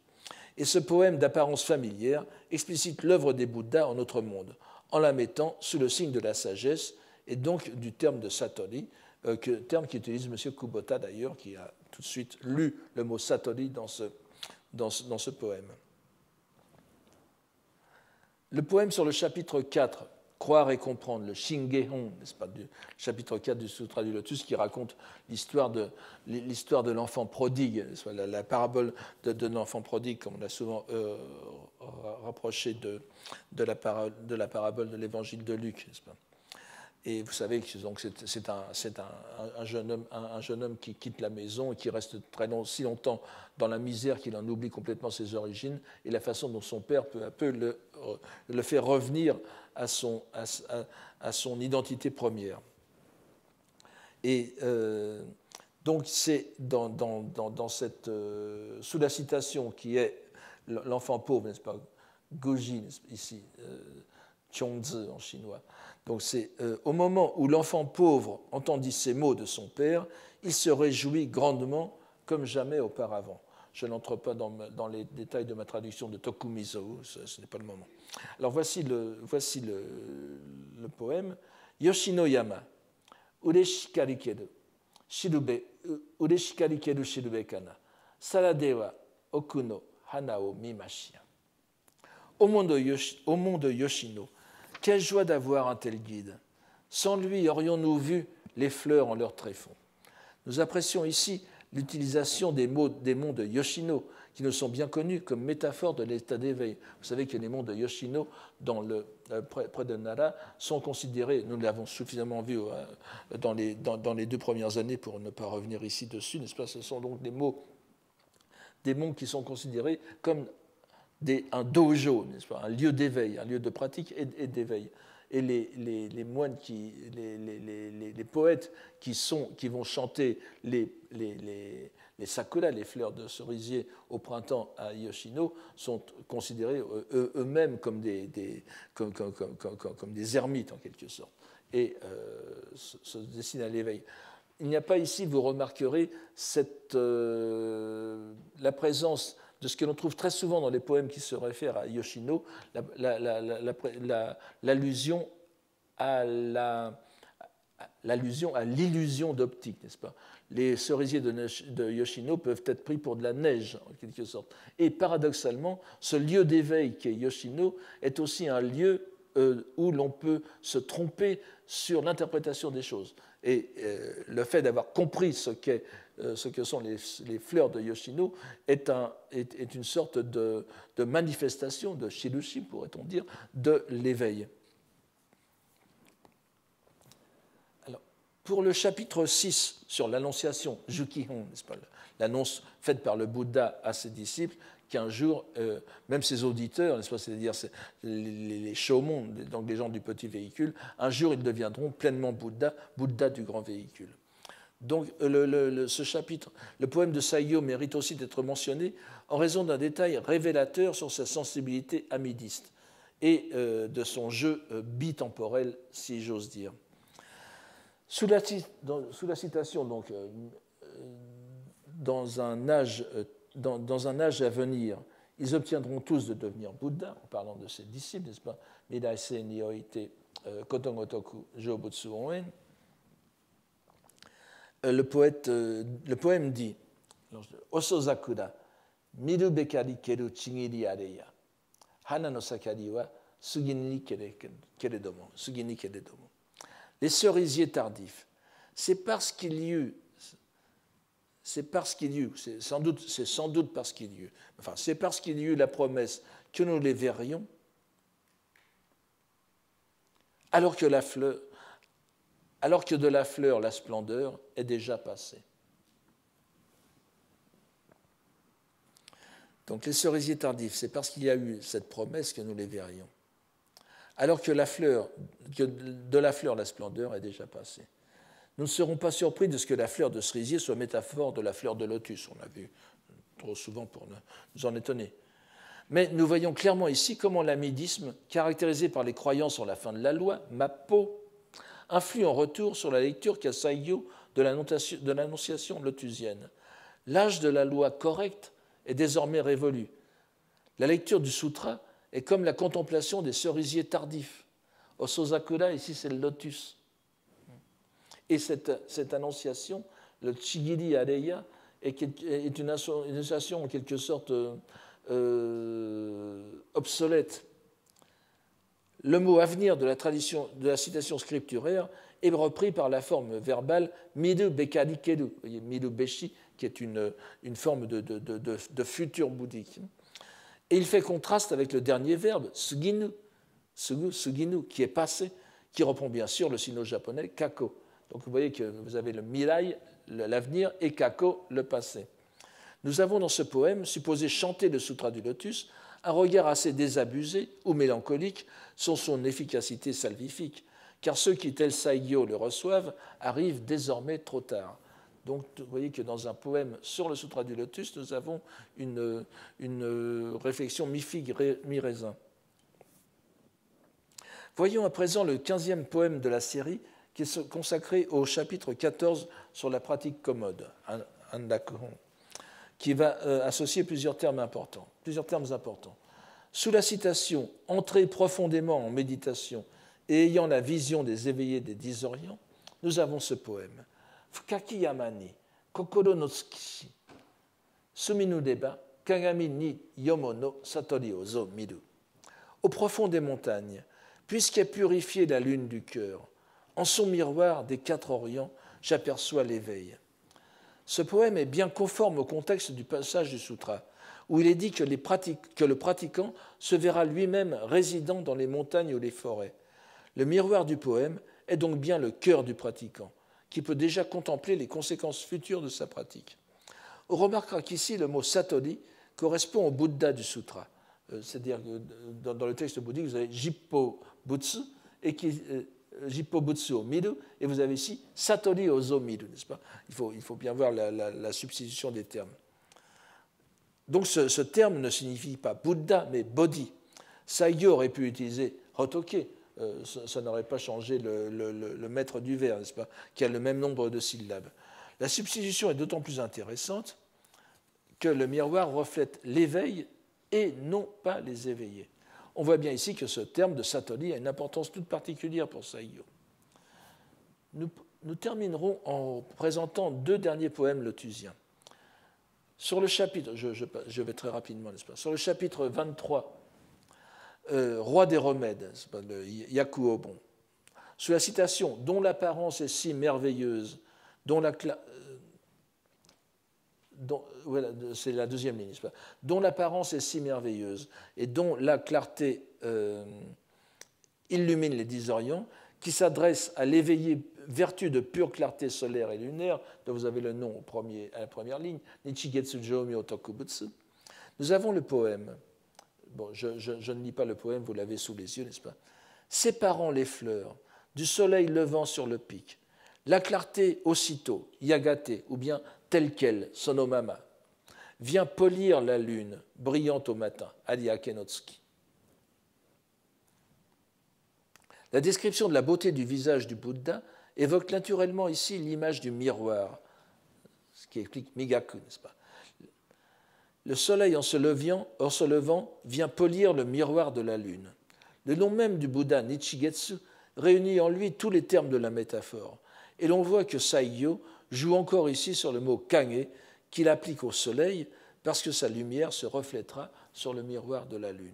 Et ce poème d'apparence familière explicite l'œuvre des Bouddhas en notre monde, en la mettant sous le signe de la sagesse et donc du terme de Satori, terme qu'utilise M. Kubota d'ailleurs, qui a tout de suite lu le mot Satori dans ce poème. Le poème sur le chapitre 4, Croire et comprendre, le Shingehon, n'est-ce pas, du chapitre 4 du Sutra du Lotus, qui raconte l'histoire de l'enfant prodigue, la parabole de l'enfant prodigue, comme on l'a souvent rapproché de la parabole de l'évangile de Luc, n'est-ce pas. Et vous savez que c'est un jeune homme qui quitte la maison et qui reste si longtemps dans la misère qu'il en oublie complètement ses origines, et la façon dont son père peu à peu le fait revenir à son identité première. Et donc c'est dans cette sous la citation qui est l'enfant pauvre, n'est-ce pas, Goji ici, Qiongzi en chinois. Donc c'est au moment où l'enfant pauvre entendit ces mots de son père, il se réjouit grandement comme jamais auparavant. Je n'entre pas dans les détails de ma traduction de Tokumizo, ce n'est pas le moment. Alors voici le poème. Yoshinoyama, ureshikari keru shirube sarade wa oku no hana o mimashia. Au monde Yoshino, quelle joie d'avoir un tel guide. Sans lui, aurions-nous vu les fleurs en leur tréfonds. Nous apprécions ici l'utilisation des monts de Yoshino, qui nous sont bien connus comme métaphore de l'état d'éveil. Vous savez que les monts de Yoshino, près de Nara, sont considérés, nous l'avons suffisamment vu dans les 2 premières années pour ne pas revenir ici dessus, n'est-ce pas? Ce sont donc des monts qui sont considérés comme un dojo, n'est-ce pas, un lieu d'éveil, un lieu de pratique et d'éveil. Et les moines, les poètes qui vont chanter les sakura, les fleurs de cerisier au printemps à Yoshino, sont considérés eux-mêmes comme des ermites en quelque sorte, et se destinent à l'éveil. Il n'y a pas ici, vous remarquerez, la présence de ce que l'on trouve très souvent dans les poèmes qui se réfèrent à Yoshino, l'allusion à l'illusion d'optique, n'est-ce pas? Les cerisiers de Yoshino peuvent être pris pour de la neige, en quelque sorte. Et paradoxalement, ce lieu d'éveil qu'est Yoshino est aussi un lieu où l'on peut se tromper sur l'interprétation des choses. Et le fait d'avoir compris ce que sont les fleurs de Yoshino est une sorte de manifestation, de shirushi, pourrait-on dire, de l'éveil. Alors, pour le chapitre 6 sur l'annonciation, Jukihon, n'est-ce pas, l'annonce faite par le Bouddha à ses disciples, qu'un jour, même ses auditeurs, n'est-ce pas, c'est-à-dire les shomon, donc les gens du petit véhicule, un jour ils deviendront pleinement Bouddha du grand véhicule. Donc ce chapitre, le poème de Saiyo mérite aussi d'être mentionné en raison d'un détail révélateur sur sa sensibilité amidiste et de son jeu bitemporel, si j'ose dire. Sous la citation, donc, dans un âge à venir, ils obtiendront tous de devenir Bouddha, en parlant de ses disciples, n'est-ce pas? Midaise ni oite kotongotoku jobutsu oen. Le poème dit Osozakura, miru bekari keru chigiri areya, hana no sakari wa sugi ni keredomo. Les cerisiers tardifs, c'est sans doute parce qu'il y eut, enfin, c'est parce qu'il y eut la promesse que nous les verrions, alors que de la fleur la splendeur est déjà passée. Donc les cerisiers tardifs, c'est parce qu'il y a eu cette promesse que nous les verrions, alors que de la fleur la splendeur est déjà passée. Nous ne serons pas surpris de ce que la fleur de cerisier soit métaphore de la fleur de lotus. On l'a vu trop souvent pour nous en étonner. Mais nous voyons clairement ici comment l'amidisme, caractérisé par les croyances en la fin de la loi, Mappo, influe en retour sur la lecture qu'a Saiyo de l'annonciation lotusienne. L'âge de la loi correcte est désormais révolu. La lecture du sutra est comme la contemplation des cerisiers tardifs. Osozakura, ici, c'est le lotus. Et cette annonciation, le Chigiri Areya, est une annonciation en quelque sorte obsolète. Le mot avenir de la tradition de la citation scripturaire est repris par la forme verbale miru bekari keru, miru beshi, qui est une forme de futur bouddhique. Et il fait contraste avec le dernier verbe, suginu, qui est passé, qui reprend bien sûr le sino-japonais kako. Donc vous voyez que vous avez le mirai, l'avenir, et kako, le passé. Nous avons dans ce poème, supposé chanter le Sutra du Lotus, un regard assez désabusé ou mélancolique sur son efficacité salvifique, car ceux qui, tel Saigyo, le reçoivent arrivent désormais trop tard. Donc vous voyez que dans un poème sur le Sutra du Lotus, nous avons une réflexion mi-figue, mi-raisin. Voyons à présent le 15e poème de la série, qui est consacré au chapitre 14 sur la pratique commode, Andakuhon, qui va associer plusieurs termes importants. Sous la citation « Entrer profondément en méditation et ayant la vision des éveillés des 10 Orients », nous avons ce poème. « Fukaki yamani, kokoro no tsukishi, suminu deba, kagami ni yomo no satori o zo miru. » Au profond des montagnes, puisqu'est purifiée la lune du cœur, en son miroir des 4 Orients, j'aperçois l'éveil. Ce poème est bien conforme au contexte du passage du sutra, où il est dit que le pratiquant se verra lui-même résidant dans les montagnes ou les forêts. Le miroir du poème est donc bien le cœur du pratiquant, qui peut déjà contempler les conséquences futures de sa pratique. On remarquera qu'ici, le mot satori correspond au Bouddha du sutra. C'est-à-dire que dans le texte bouddhique, vous avez Jippo Butsu, Jippo Butsu o Miru, et vous avez ici Satori Ozo Miru, n'est-ce pas ? Il faut bien voir la substitution des termes. Donc ce terme ne signifie pas Bouddha, mais Bodhi. Saigyo aurait pu utiliser Hotoke, ça n'aurait pas changé le maître du vers, n'est-ce pas, qui a le même nombre de syllabes. La substitution est d'autant plus intéressante que le miroir reflète l'éveil et non pas les éveillés. On voit bien ici que ce terme de Satori a une importance toute particulière pour Saigyo. Nous terminerons en présentant 2 derniers poèmes lotusiens. Sur le chapitre, je vais très rapidement, n'est-ce pas ? Sur le chapitre 23, Roi des remèdes, le Yakuobon, sous la citation « dont l'apparence est si merveilleuse, voilà, c'est la 2e ligne, n'est-ce pas ? Dont l'apparence est si merveilleuse et dont la clarté illumine les 10 Orients, qui s'adresse à l'éveillé vertu de pure clarté solaire et lunaire, dont vous avez le nom à la première ligne, Nichigetsu Jōmi Otokubutsu. Nous avons le poème. Bon, je ne lis pas le poème, vous l'avez sous les yeux, n'est-ce pas ? Séparant les fleurs du soleil levant sur le pic, la clarté aussitôt, yagate, ou bien telle qu'elle, sonomama, vient polir la lune, brillante au matin, Ariake no Tsuki. La description de la beauté du visage du Bouddha évoque naturellement ici l'image du miroir, ce qui explique Migaku, n'est-ce pas ? Le soleil en se levant vient polir le miroir de la lune. Le nom même du Bouddha, Nichigetsu, réunit en lui tous les termes de la métaphore. Et l'on voit que Saigyo joue encore ici sur le mot kage qu'il applique au soleil parce que sa lumière se reflètera sur le miroir de la lune.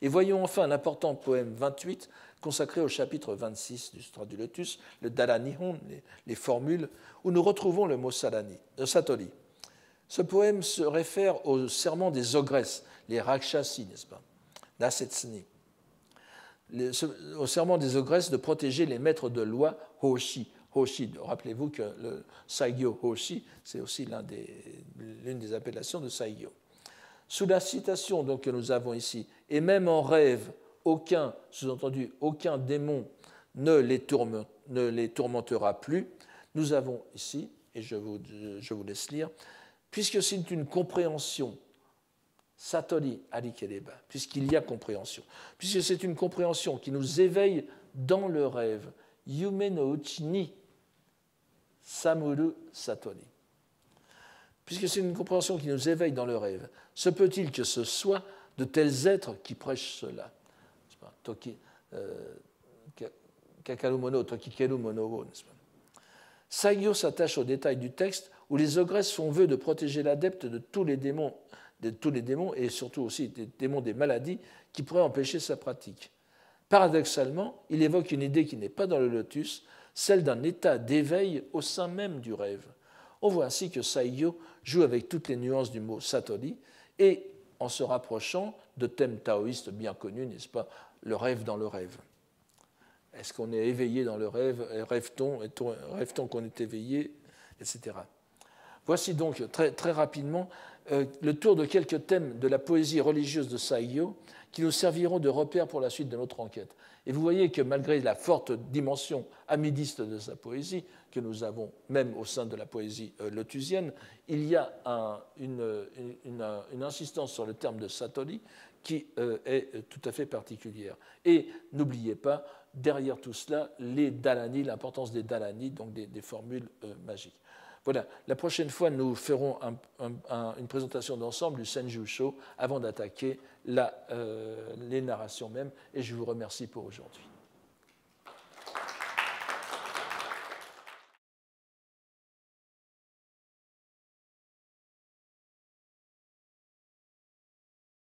Et voyons enfin un important poème 28 consacré au chapitre 26 du Sutra du Lotus, le Dara Nihon, les formules, où nous retrouvons le mot Satori. Ce poème se réfère au serment des ogresses, les Rakshasi, n'est-ce pas, Nasetsuni, au serment des ogresses de protéger les maîtres de loi Hoshi. Hoshi, rappelez-vous que le Saigyo Hoshi, c'est aussi l'une des appellations de Saigyo. Sous la citation donc, que nous avons ici, et même en rêve, aucun, sous-entendu, aucun démon ne les tourmentera plus, nous avons ici, et je vous laisse lire, puisque c'est une compréhension, Satori Arikereba, puisqu'il y a compréhension, puisque c'est une compréhension qui nous éveille dans le rêve, Yume no uchi ni samuru Satori. puisque c'est une compréhension qui nous éveille dans le rêve. Se peut-il que ce soit de tels êtres qui prêchent cela? Kakaru mono, tokikeru mono, n'est-ce pas? Saigyo s'attache aux détails du texte où les ogresses font vœu de protéger l'adepte de tous les démons et surtout aussi des démons des maladies qui pourraient empêcher sa pratique. Paradoxalement, il évoque une idée qui n'est pas dans le lotus, celle d'un état d'éveil au sein même du rêve. On voit ainsi que Saigyo joue avec toutes les nuances du mot satori et en se rapprochant de thèmes taoïstes bien connus, n'est-ce pas, le rêve dans le rêve. Est-ce qu'on est éveillé dans le rêve? Rêve-t-on qu'on est éveillé, etc. Voici donc très, très rapidement le tour de quelques thèmes de la poésie religieuse de Saigyo qui nous serviront de repère pour la suite de notre enquête. Et vous voyez que malgré la forte dimension amidiste de sa poésie, que nous avons même au sein de la poésie lotusienne, il y a une insistance sur le terme de satori qui est tout à fait particulière. Et n'oubliez pas, derrière tout cela, les dalani, l'importance des dalani, donc des formules magiques. Voilà, la prochaine fois, nous ferons une présentation d'ensemble du Senjusho avant d'attaquer les narrations même, et je vous remercie pour aujourd'hui.